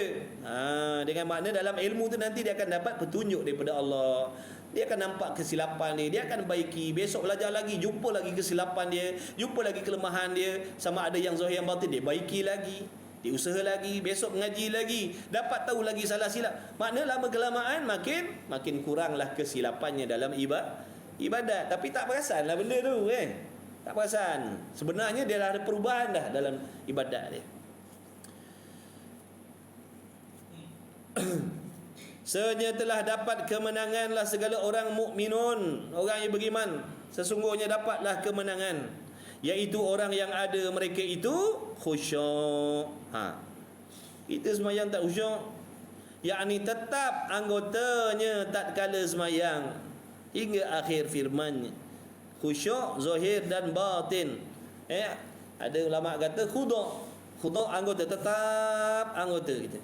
Dengan makna dalam ilmu tu nanti dia akan dapat petunjuk daripada Allah. Dia akan nampak kesilapan dia akan baiki. Besok belajar lagi, jumpa lagi kesilapan dia, jumpa lagi kelemahan dia, sama ada yang zahir yang batin, dia baiki lagi, dia usaha lagi, besok mengaji lagi, dapat tahu lagi salah silap. Makna lama kelamaan makin kuranglah kesilapannya dalam ibadat. Tapi tak perasan lah benda tu tak perasan. Sebenarnya dia dah ada perubahan dah dalam ibadat dia. Sebenarnya telah dapat kemenanganlah segala orang mukminun, orang yang beriman, sesungguhnya dapatlah kemenangan, iaitu orang yang ada mereka itu khusyuk. Kita semayang tak khusyuk, yakni tetap anggotanya tatkala semayang hingga akhir firman. Khusyuk zahir dan batin. Ada ulama kata khudu' anggota, tetap anggota kita.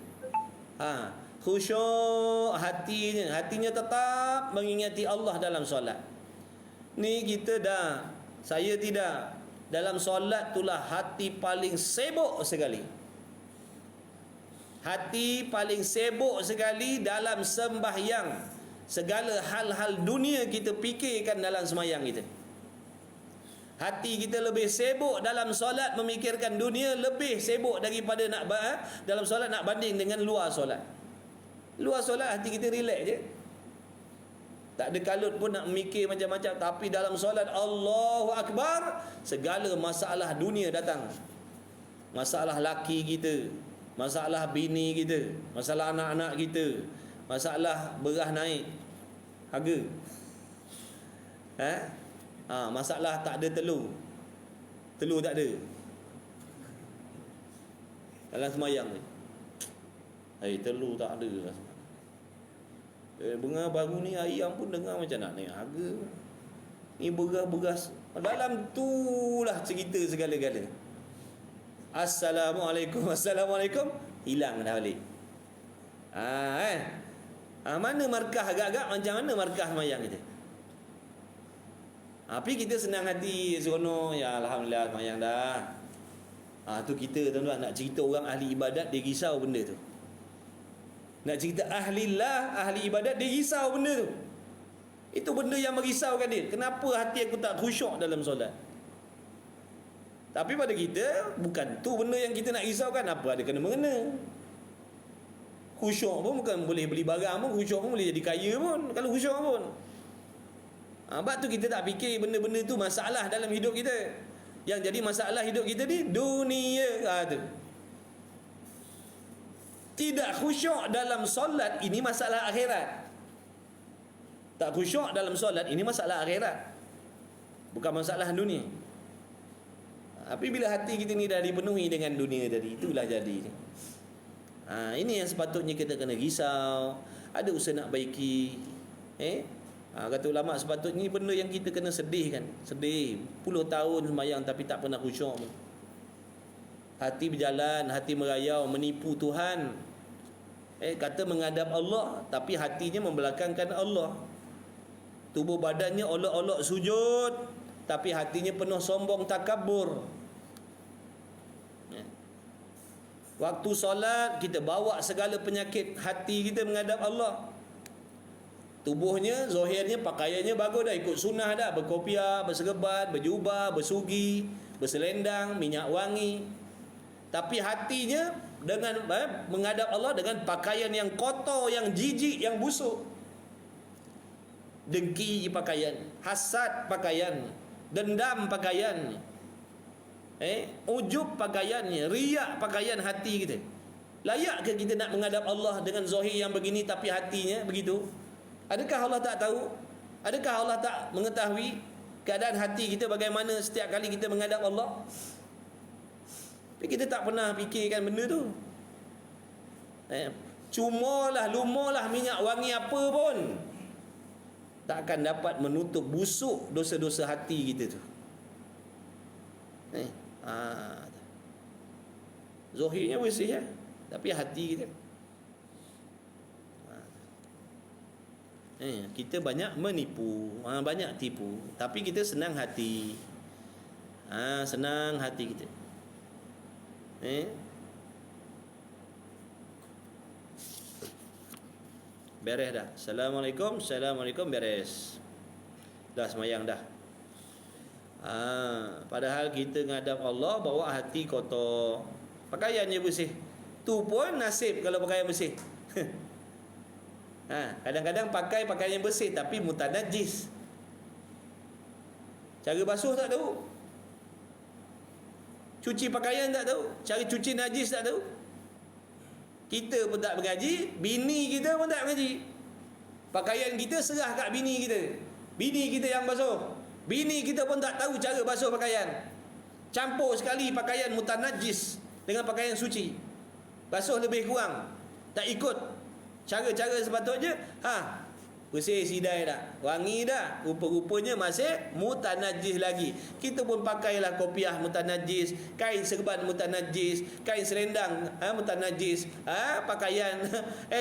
Khusyuk hatinya tetap mengingati Allah dalam solat. Ni kita dah, saya tidak. Dalam solat itulah hati paling sibuk sekali. Hati paling sibuk sekali dalam sembahyang. Segala hal-hal dunia kita fikirkan dalam sembahyang kita. Hati kita lebih sibuk dalam solat memikirkan dunia, lebih sibuk daripada dalam solat nak banding dengan luar solat. Luar solat hati kita relax je, tak ada kalut pun nak mikir macam-macam. Tapi dalam solat Allahu Akbar, segala masalah dunia datang. Masalah laki kita, masalah bini kita, masalah anak-anak kita, masalah beras naik harga, masalah tak ada telur tak ada dalam semayang ni. Telur tak ada lah. Bengar baru ni ayam pun dengar macam nak naik harga. Ni beras. Dalam tu lah cerita segala-gala. Assalamualaikum, hilang dah balik. Mana markah agak-agak macam mana markah semayang kita? Tapi kita senang hati seronok, ya alhamdulillah semayang dah. Tu kita tuan-tuan nak cerita orang ahli ibadat dia risau benda tu. Nak cerita ahlillah, ahli ibadat dia risau benda tu. Itu benda yang merisaukan dia. Kenapa hati aku tak khusyuk dalam solat? Tapi pada kita bukan tu benda yang kita nak risaukan. Apa ada kena-mengena. Khusyuk pun bukan boleh beli barang pun, khusyuk pun boleh jadi kaya pun kalau khusyuk pun. Sebab tu kita tak fikir benda-benda tu masalah dalam hidup kita. Yang jadi masalah hidup kita ni dunia. Tu. Tidak khusyuk dalam solat ini masalah akhirat. Tak khusyuk dalam solat ini masalah akhirat. Bukan masalah dunia. Tapi bila hati kita ni dah dipenuhi dengan dunia tadi, itulah jadi. Ini yang sepatutnya kita kena risau. Ada usaha nak baiki. Kata ulama sepatutnya benda yang kita kena sedih kan. Sedih. Puluh tahun sembahyang tapi tak pernah khusyuk. Hati berjalan, hati merayau, menipu Tuhan. Kata menghadap Allah, tapi hatinya membelakangkan Allah. Tubuh badannya olok-olok sujud, tapi hatinya penuh sombong takabur. Waktu solat, kita bawa segala penyakit hati kita menghadap Allah. Tubuhnya, zahirnya, pakaiannya bagus dah, ikut sunnah dah, berkopiah, berserban, berjubah, bersugi, berselendang, minyak wangi. Tapi hatinya dengan menghadap Allah dengan pakaian yang kotor, yang jijik, yang busuk. Dengki pakaian, hasad pakaian, dendam pakaian, ujub pakaiannya, riak pakaian hati kita. Layak ke kita nak menghadap Allah dengan zahir yang begini tapi hatinya begitu? Adakah Allah tak tahu? Adakah Allah tak mengetahui keadaan hati kita bagaimana setiap kali kita menghadap Allah? Tapi kita tak pernah fikirkan benda tu. Cumalah, lumalah minyak wangi apa pun tak akan dapat menutup busuk dosa-dosa hati kita tu. Zahirnya bersih ya, tapi hati kita kita banyak menipu, banyak tipu, tapi kita senang hati. Senang hati kita. Beres dah. Assalamualaikum, Assalamualaikum, beres. Dah semayang dah. Padahal kita ngadap Allah bawa hati kotor, pakaiannya bersih. Tu pun nasib kalau pakaian bersih. Kadang-kadang pakai pakaian yang bersih tapi mutanajis. Cara basuh tak tahu. Cuci pakaian tak tahu. Cara cuci najis tak tahu. Kita pun tak mengaji, bini kita pun tak mengaji. Pakaian kita serah kat bini kita. Bini kita yang basuh. Bini kita pun tak tahu cara basuh pakaian. Campur sekali pakaian mutanajis dengan pakaian suci. Basuh lebih kurang. Tak ikut cara-cara sepatutnya. Bersih sidai dah, wangi dah, rupa-rupanya masih mutanajis lagi. Kita pun pakailah kopiah mutanajis, kain serban mutanajis, kain selendang mutanajis, pakaian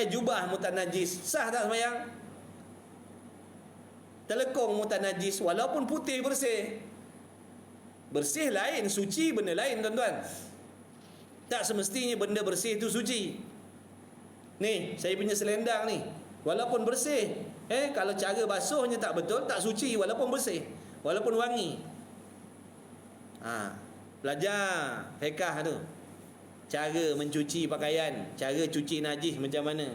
jubah mutanajis. Sah tak sembahyang? Telekong mutanajis walaupun putih bersih. Bersih lain, suci benda lain tuan-tuan. Tak semestinya benda bersih itu suci. Ni, saya punya selendang ni, walaupun bersih, kalau cara basuhnya tak betul, tak suci walaupun bersih, walaupun wangi. Belajar fiqh tu. Cara mencuci pakaian, cara cuci najis macam mana.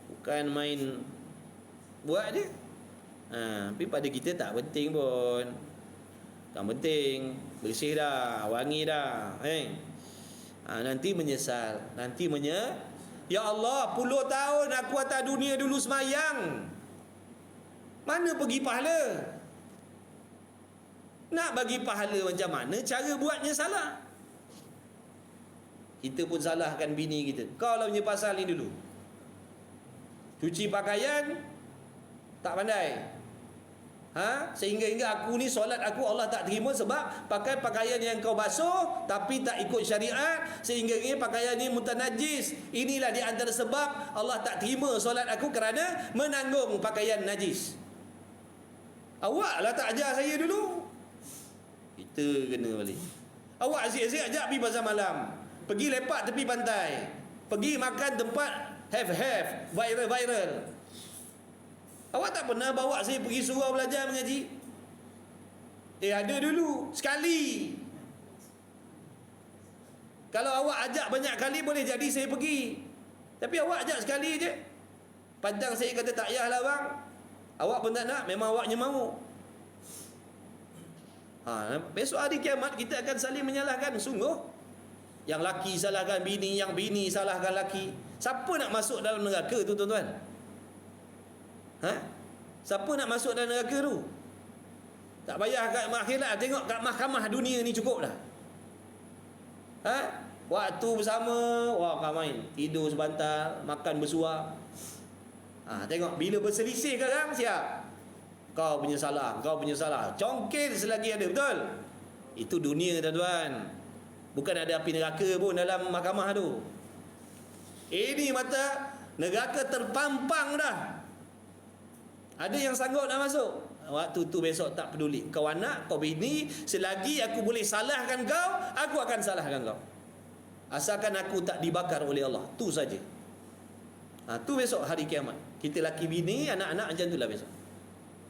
Bukan main buat je. Tapi pada kita tak penting pun. Tak penting, bersih dah, wangi dah. Nanti menyesal, nanti ya Allah, puluh tahun aku atas dunia dulu semayang. Mana pergi pahala? Nak bagi pahala macam mana? Cara buatnya salah. Kita pun salahkan bini kita. Kau lah punya pasal ni dulu. Cuci pakaian tak pandai. Sehingga aku ni solat aku Allah tak terima sebab pakai pakaian yang kau basuh tapi tak ikut syariat, sehingga ini pakaian ni mutanajis. Inilah di antara sebab Allah tak terima solat aku kerana menanggung pakaian najis. Awaklah tak ajar saya dulu. Kita kena balik. Awak asyik-asyik ajak pergi pasar malam, pergi lepak tepi pantai, pergi makan tempat have viral. Awak tak pernah bawa saya pergi surau belajar mengaji? Ada dulu sekali. Kalau awak ajak banyak kali boleh jadi saya pergi, tapi awak ajak sekali je. Padang saya kata tak payahlah bang, awak pun tak nak, memang awaknya mahu. Besok hari kiamat kita akan saling menyalahkan. Sungguh, yang laki salahkan bini, yang bini salahkan laki. Siapa nak masuk dalam neraka tu tuan-tuan? Siapa nak masuk dalam neraka tu? Tak payah kat akhirat, tengok kat mahkamah dunia ni cukup dah. Waktu bersama, wah kau main, tidur sebantal, makan bersuap. Tengok bila berselisih kadang siap. Kau punya salah, congkel selagi ada, betul? Itu dunia tuan-tuan. Bukan ada api neraka pun dalam mahkamah tu. Ini mata neraka terpampang dah. Ada yang sanggup nak masuk? Waktu tu besok tak peduli. Kau anak, kau bini, selagi aku boleh salahkan kau, aku akan salahkan kau. Asalkan aku tak dibakar oleh Allah. Tu saja. Tu besok hari kiamat. Kita laki bini, anak-anak macam itulah besok.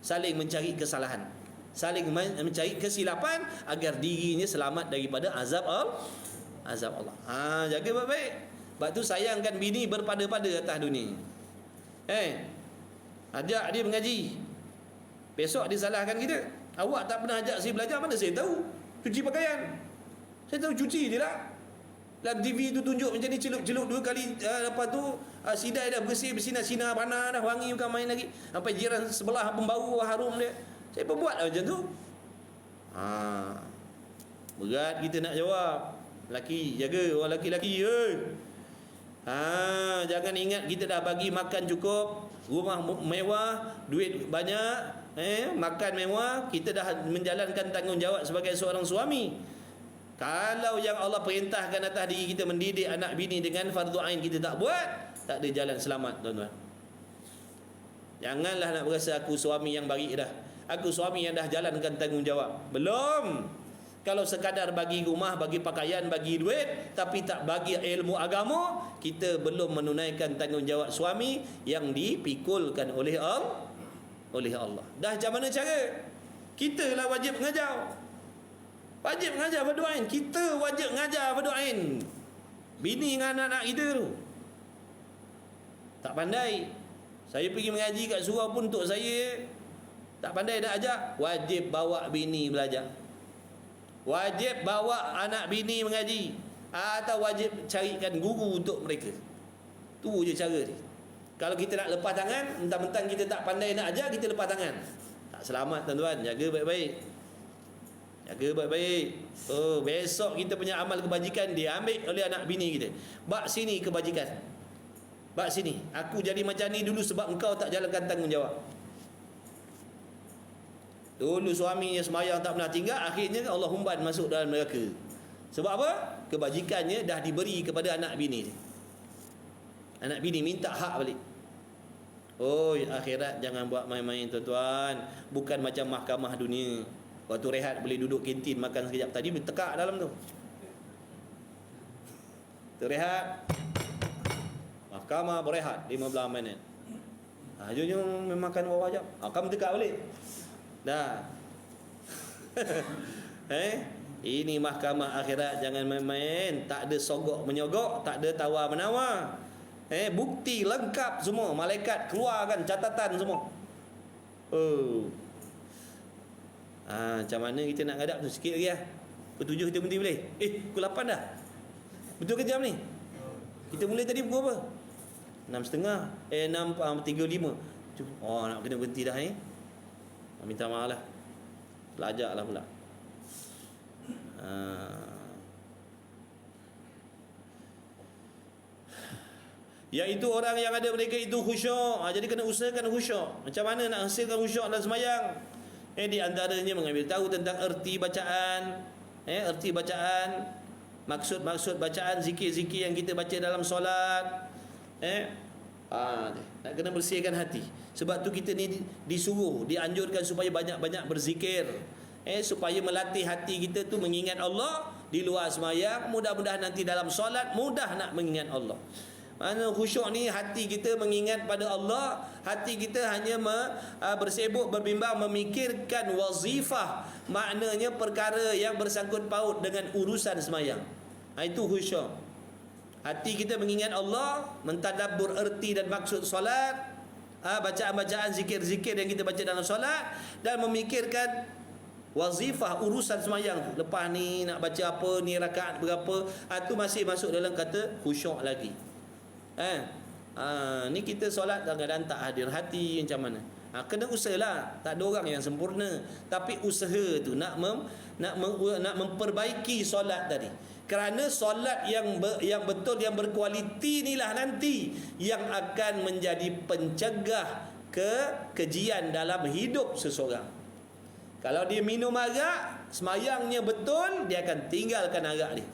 Saling mencari kesalahan, saling mencari kesilapan agar dirinya selamat daripada azab Allah. Jaga baik-baik. Sebab tu sayangkan bini berpada-pada atas dunia. Ajak dia mengaji, besok dia salahkan kita. Awak tak pernah ajak saya belajar, mana saya tahu cuci pakaian? Saya tahu cuci je lah. Dalam TV tu tunjuk macam ni, celup-celup 2 kali, lepas tu sidai dah bersih, bersinar-sinar, panah dah, wangi, bukan main lagi. Sampai jiran sebelah pun bau harum dia. Saya pun buat lah macam tu. Berat kita nak jawab. Laki, jaga orang laki-laki. Jangan ingat kita dah bagi makan cukup, rumah mewah, duit banyak, makan mewah, kita dah menjalankan tanggungjawab sebagai seorang suami. Kalau yang Allah perintahkan atas diri kita mendidik anak bini dengan fardu ain kita tak buat, tak ada jalan selamat tuan-tuan. Janganlah nak berasa aku suami yang baik dah, aku suami yang dah jalankan tanggungjawab. Belum. Kalau sekadar bagi rumah, bagi pakaian, bagi duit, tapi tak bagi ilmu agama, kita belum menunaikan tanggungjawab suami yang dipikulkan oleh Allah. Dah macam mana cara? Kita lah wajib mengajar. Wajib mengajar fardu ain. Kita wajib mengajar fardu ain. Bini dengan anak-anak kita tu tak pandai. Saya pergi mengaji kat surau pun untuk saya tak pandai nak ajak. Wajib bawa bini belajar, wajib bawa anak bini mengaji, atau wajib carikan guru untuk mereka. Tu je cara dia. Kalau kita nak lepas tangan, mentang-mentang kita tak pandai nak ajar, kita lepas tangan, tak selamat tuan-tuan. Jaga baik-baik. Jaga baik-baik. Besok kita punya amal kebajikan diambil oleh anak bini kita. Bak sini kebajikan, bak sini. Aku jadi macam ni dulu sebab engkau tak jalankan tanggungjawab. Dulu suaminya semayang tak pernah tinggal, akhirnya Allah humban masuk dalam neraka. Sebab apa? Kebajikannya dah diberi kepada anak bini. Anak bini minta hak balik. Akhirat jangan buat main-main tuan-tuan. Bukan macam mahkamah dunia. Waktu rehat boleh duduk kantin makan sekejap. Tadi bertekak dalam tu. Terrehat, mahkamah berehat 15 minit. Jom makan bawah jap. Kamu tekak balik. Dah. Ini mahkamah akhirat, jangan main-main. Tak ada sogok menyogok, tak ada tawar menawar. Bukti lengkap semua. Malaikat keluarkan catatan semua. Macam mana kita nak ngadap tu? Sikit lagi lah. Pukul 7 kita berhenti boleh? Pukul 8 dah. Betul ke jam ni? Kita mulai tadi pukul apa? 6.30. 6.35. Nak kena berhenti dah ni. Minta maaf lah. Belajar lah pula. Iaitu orang yang ada mereka itu khusyuk. Jadi kena usahakan khusyuk. Macam mana nak hasilkan khusyuk dalam sembahyang? Di antaranya mengambil tahu tentang erti bacaan, erti bacaan, maksud-maksud bacaan, zikir-zikir yang kita baca dalam solat. Nak kena bersihkan hati. Sebab tu kita ni disuruh, dianjurkan supaya banyak-banyak berzikir, supaya melatih hati kita tu mengingat Allah di luar sembahyang. Mudah-mudahan nanti dalam solat mudah nak mengingat Allah. Mana khusyuk ni hati kita mengingat pada Allah, hati kita hanya bersibuk berbimbang memikirkan wazifah, maknanya perkara yang bersangkut paut dengan urusan sembahyang. Itu khusyuk. Hati kita mengingat Allah, mentadabbur erti dan maksud solat, bacaan-bacaan, zikir-zikir yang kita baca dalam solat, dan memikirkan wazifah urusan sembahyang. Lepas ni nak baca apa, ni rakaat berapa, tu masih masuk dalam kata khusyuk lagi. Ni kita solat kadang-kadang tak hadir hati macam mana. Kena usahalah. Tak ada orang yang sempurna, tapi usaha tu nak memperbaiki solat tadi. Kerana solat yang betul, yang berkualiti inilah nanti yang akan menjadi pencegah kekejian dalam hidup seseorang. Kalau dia minum arak, semayangnya betul, dia akan tinggalkan arak dia.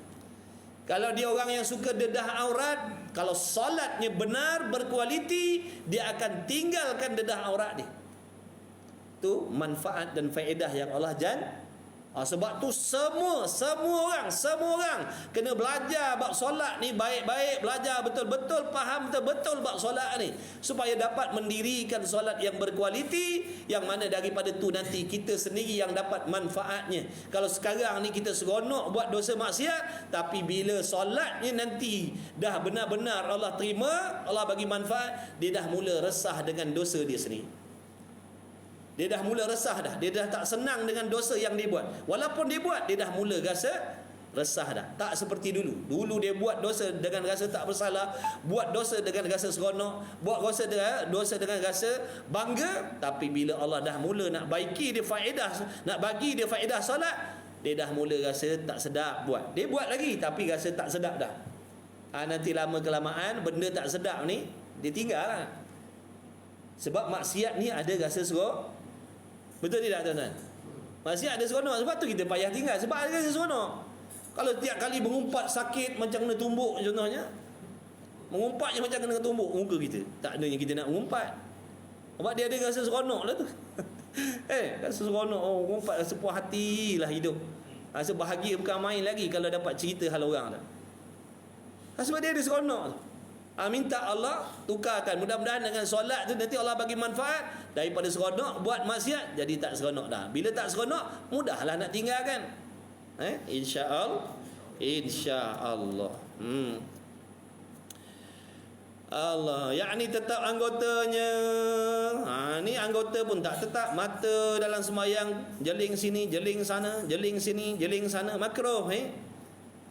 Kalau dia orang yang suka dedah aurat, kalau solatnya benar, berkualiti, dia akan tinggalkan dedah aurat dia. Itu manfaat dan faedah yang Allah sebab tu semua orang kena belajar bab solat ni baik-baik, belajar betul-betul, faham betul-betul bab solat ni, supaya dapat mendirikan solat yang berkualiti, yang mana daripada tu nanti kita sendiri yang dapat manfaatnya. Kalau sekarang ni kita seronok buat dosa maksiat, tapi bila solatnya nanti dah benar-benar Allah terima, Allah bagi manfaat, dia dah mula resah dengan dosa dia sendiri. Dia dah mula resah dah. Dia dah tak senang dengan dosa yang dia buat. Walaupun dia buat, dia dah mula rasa resah dah. Tak seperti dulu. Dulu dia buat dosa dengan rasa tak bersalah, buat dosa dengan rasa seronok, buat dosa dengan rasa bangga. Tapi bila Allah dah mula nak baiki dia faedah, nak bagi dia faedah solat, dia dah mula rasa tak sedap buat. Dia buat lagi tapi rasa tak sedap dah. Nanti lama kelamaan benda tak sedap ni dia tinggal lah. Sebab maksiat ni ada rasa seronok. Betul tidak tuan-tuan? Maksiat ada seronok. Sebab tu kita payah tinggal. Sebab ada rasa seronok. Kalau tiap kali mengumpat sakit macam kena tumbuk contohnya, mengumpat je macam kena tumbuk muka kita, tak adanya kita nak mengumpat. Sebab dia ada rasa seronok lah tu. Rasa seronok, mengumpat, rasa puas hati lah hidup. Rasa bahagia bukan main lagi kalau dapat cerita hal orang tu. Sebab dia ada seronok tu. Minta Allah tukarkan. Mudah-mudahan dengan solat tu nanti Allah bagi manfaat. Daripada seronok buat maksiat, jadi tak seronok dah. Bila tak seronok, mudahlah nak tinggalkan. InsyaAllah. InsyaAllah. Allah, yakni tetap anggotanya. Ni anggota pun tak tetap. Mata dalam sembahyang jeling sini, jeling sana, jeling sini, jeling sana, makruh.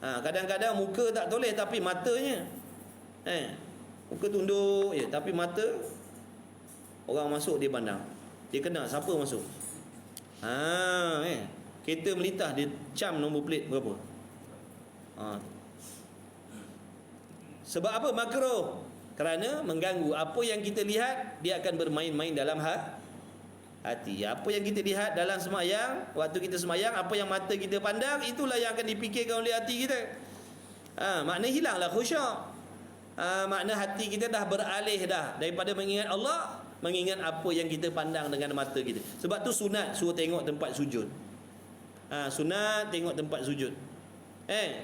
Kadang-kadang muka tak toleh tapi matanya muka tunduk je, tapi mata orang masuk dia pandang. Dia kenal siapa masuk. Kereta melintah dia cam nombor plate berapa. Sebab apa makruh? Kerana mengganggu. Apa yang kita lihat, dia akan bermain-main dalam hati. Apa yang kita lihat dalam sembahyang, waktu kita sembahyang, apa yang mata kita pandang, itulah yang akan dipikirkan oleh hati kita. Makna hilanglah khusyuk. Makna hati kita dah beralih dah daripada mengingat Allah, mengingat apa yang kita pandang dengan mata kita. Sebab tu sunat suruh tengok tempat sujud. Sunat tengok tempat sujud.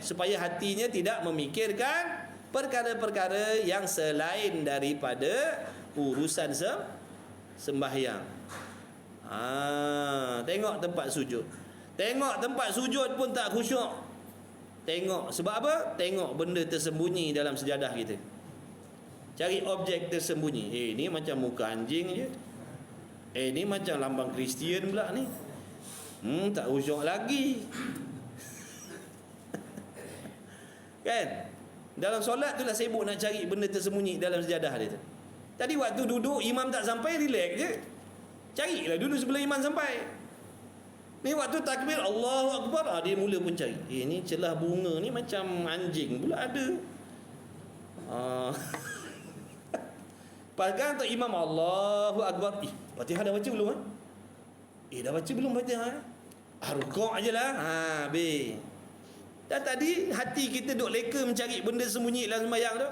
Supaya hatinya tidak memikirkan perkara-perkara yang selain daripada urusan sembahyang. Tengok tempat sujud. Tengok tempat sujud pun tak khusyuk. Tengok. Sebab apa? Tengok benda tersembunyi dalam sejadah kita. Cari objek tersembunyi. Ni macam muka anjing je. Ni macam lambang Kristian pula ni. Tak khusyuk lagi. Kan? Dalam solat tu lah sibuk nak cari benda tersembunyi dalam sejadah dia tu. Tadi waktu duduk imam tak sampai, relax je. Carilah dulu sebelah imam sampai. Ni waktu takbir Allahu Akbar, dia mula pun cari. Ni celah bunga ni macam anjing pula ada. Pegang tu imam Allahu Akbar. Fatihah dah baca belum? dah baca belum Fatihah? Rukuk aje lah. Habis. Dan tadi hati kita duk leka mencari benda sembunyi dalam sembahyang tu.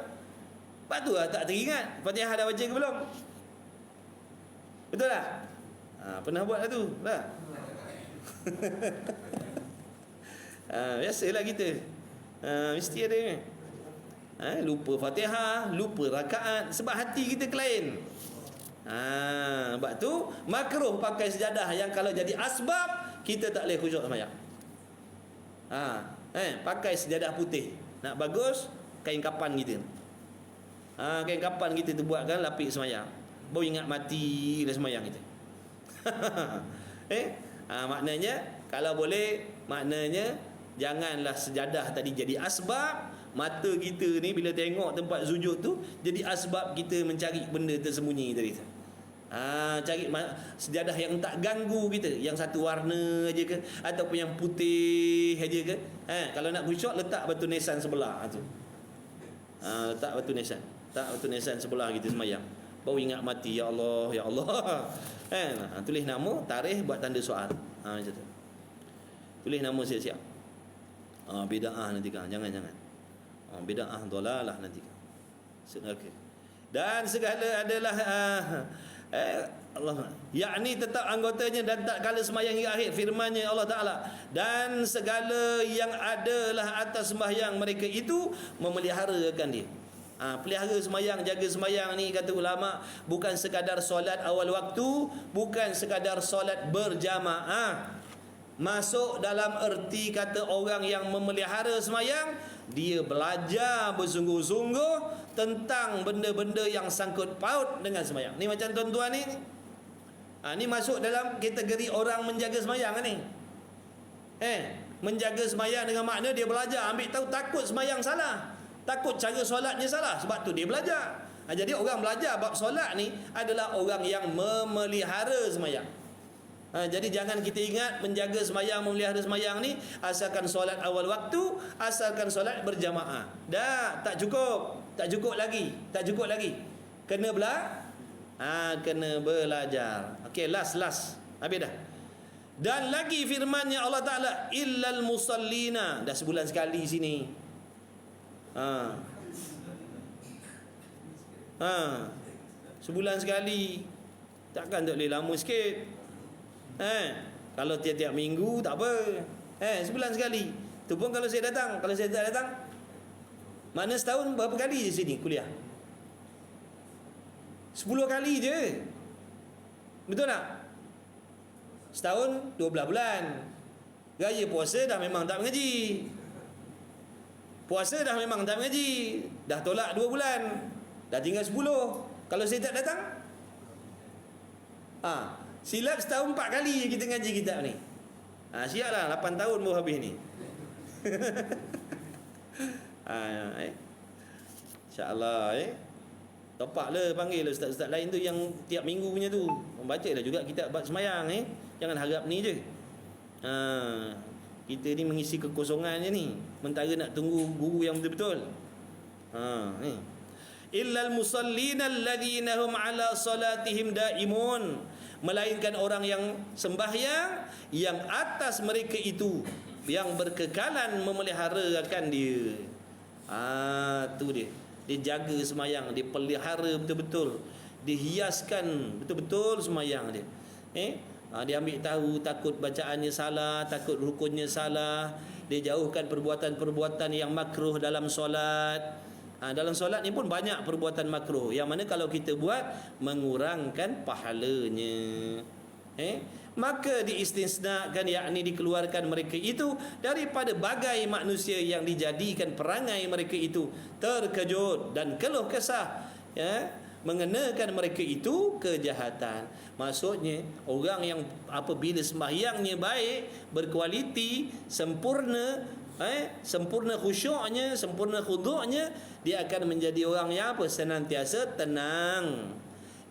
Lepas tu lah tak teringat Fatihah dah baca ke belum. Betul tak? Pernah buat lah tu tak? Biasalah kita. Mesti ada kan? Lupa Fatihah, lupa rakaat sebab hati kita kelain. Sebab tu makruh pakai sejadah yang kalau jadi asbab kita tak boleh khusyuk sembahyang. Pakai sejadah putih. Nak bagus kain kapan kita. Kain kapan kita tu buatkan lapik sembahyang. Baru ingat mati dah sembahyang kita. Maknanya kalau boleh, maknanya janganlah sejadah tadi jadi asbab. Mata kita ni bila tengok tempat sujud tu jadi asbab kita mencari benda tersembunyi tadi tu. Cari sejadah yang tak ganggu kita, yang satu warna aja ke ataupun yang putih aja ke. Kalau nak khusyuk letak batu nisan sebelah tu. Letak batu nisan. Tak batu nisan sebelah kita sembahyang. Baru ingat mati, ya Allah, ya Allah. Tulis nama, tarikh, buat tanda soal. Macam tu. Tulis nama siap-siap. Bid'ah nanti kan. Jangan. Bid'ah dolalah nanti kan. Okay. Dan segala adalah Allah, yakni tetap anggotanya dan tak kala sembahyang hingga akhir. Firman-Nya Allah Ta'ala, dan segala yang adalah atas sembahyang mereka itu memeliharakan dia. Pelihara sembahyang, jaga sembahyang ni kata ulama bukan sekadar solat awal waktu, bukan sekadar solat berjamaah. Masuk dalam erti kata orang yang memelihara sembahyang, dia belajar bersungguh-sungguh tentang benda-benda yang sangkut paut dengan sembahyang. Ni macam tuan-tuan ni. Ni masuk dalam kategori orang menjaga sembahyang ni. Menjaga sembahyang dengan makna dia belajar, ambil tahu, takut sembahyang salah, takut cara solatnya salah, sebab tu dia belajar. Jadi orang belajar bab solat ni adalah orang yang memelihara sembahyang. Jadi jangan kita ingat menjaga sembahyang, memelihara sembahyang ni asalkan solat awal waktu, asalkan solat berjamaah. Dah, tak cukup lagi. Kena kena belajar. Okey, last. Habis dah. Dan lagi firman-Nya Allah Ta'ala, illal musallina. Dah sebulan sekali sini. Sebulan sekali. Takkan tak boleh lama sikit. Kalau tiap-tiap minggu tak apa. Sebulan sekali. Tu pun kalau saya datang. Kalau saya tak datang, makna setahun berapa kali je sini kuliah? 10 kali je. Betul tak? Setahun 12 bulan. Raya puasa dah memang tak mengaji. Puasa dah memang tak mengaji. Dah tolak 2 bulan. Dah tinggal 10. Kalau saya tak datang, silap setahun 4 kali kita ngaji kitab ni. Siap lah 8 tahun baru habis ni. InsyaAllah topak lah, panggil lah ustaz-ustaz lain tu yang tiap minggu punya tu. Membaca lah juga kitab bab semayang Jangan harap ni je. Kita ni mengisi kekosongan je ni. Mentara nak tunggu guru yang betul-betul. Illal musallina alladhina hum ala salatihim daimun. Melainkan orang yang sembahyang yang atas mereka itu yang berkekalan memeliharakan dia. Tu dia. Dia jaga sembahyang, dia pelihara betul-betul. Dia hiaskan betul-betul sembahyang dia. Dia ambil tahu takut bacaannya salah, takut rukunnya salah. Dia jauhkan perbuatan-perbuatan yang makruh dalam solat. Dalam solat ni pun banyak perbuatan makruh yang mana kalau kita buat mengurangkan pahalanya. Maka diistisnakan, yakni dikeluarkan mereka itu daripada bagai manusia yang dijadikan perangai mereka itu terkejut dan keluh kesah, mengenakan mereka itu kejahatan. Maksudnya orang yang apabila sembahyangnya baik, berkualiti, sempurna, sempurna khusyuknya, sempurna khuduknya, dia akan menjadi orang yang senantiasa tenang.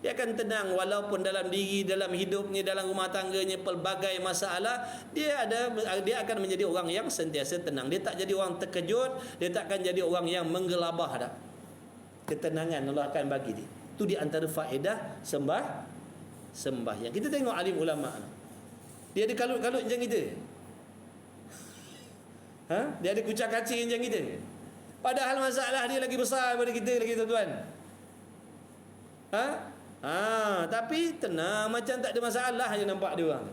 Dia akan tenang walaupun dalam diri, dalam hidupnya, dalam rumah tangganya pelbagai masalah, dia akan menjadi orang yang sentiasa tenang. Dia tak jadi orang terkejut, dia tak akan jadi orang yang menggelabah dah. Ketenangan Allah akan bagi dia. Itu di antara faedah sembahyang. Kita tengok alim ulama. Dia ada kalut-kalut macam kita. Dia ada kucak kacir macam kita. Padahal masalah dia lagi besar daripada kita lagi, tuan-tuan. Tapi tenang macam tak ada masalah je nampak dia orang.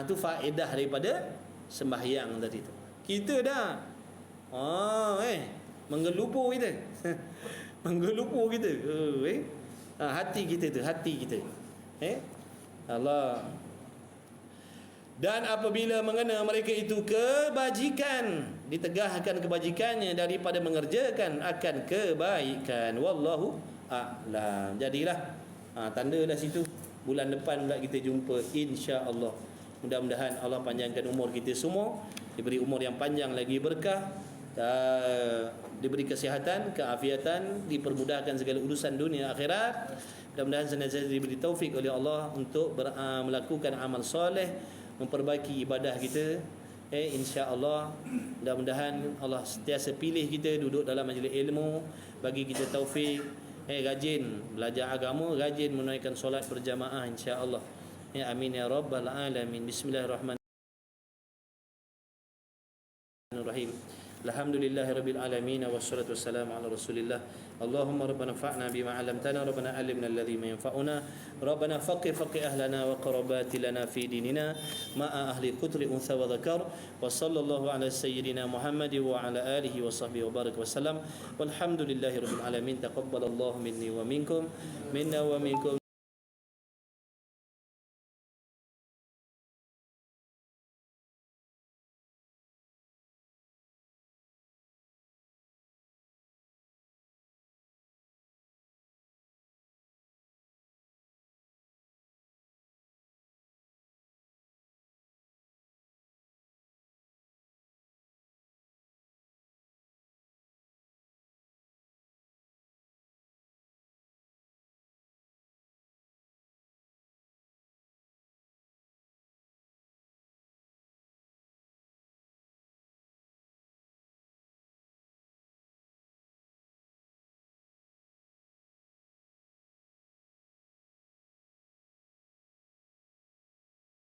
Tu faedah daripada sembahyang tadi tu. Kita dah menggelupu kita. Menggelupu kita. Hati kita tu, hati kita. Allah. Dan apabila mengena mereka itu kebajikan, ditegahkan kebajikannya daripada mengerjakan akan kebaikan. Wallahu a'lam. Jadilah tandalah situ. Bulan depan pula kita jumpa, insya-Allah. Mudah-mudahan Allah panjangkan umur kita semua, diberi umur yang panjang lagi, berkah, diberi kesihatan, keafiatan, dipermudahkan segala urusan dunia akhirat. Mudah-mudahan senantiasa diberi taufik oleh Allah untuk melakukan amal soleh, memperbaiki ibadah kita. Insya-Allah, mudah-mudahan Allah sentiasa pilih kita duduk dalam majlis ilmu, bagi kita taufik, rajin belajar agama, rajin menunaikan solat berjamaah, insya-Allah. Amin ya rabbal alamin. Bismillahirrahmanirrahim. Alhamdulillahirabbil alamin wassalatu wassalamu ala Rasulillah. Allahumma rabbana fa'na bima 'allamtana, rabbana 'allimna alladhi ma yanfa'una, rabbana faqih ahlana wa qarabati lana fi dinina ma'a ahli qutri untha wa dhakar. Wa sallallahu ala sayyidina Muhammad wa ala alihi wa sahbihi wa baraka wasallam. Walhamdulillahirabbil alamin. Taqabbalallahu minni wa minkum, minna wa minkum.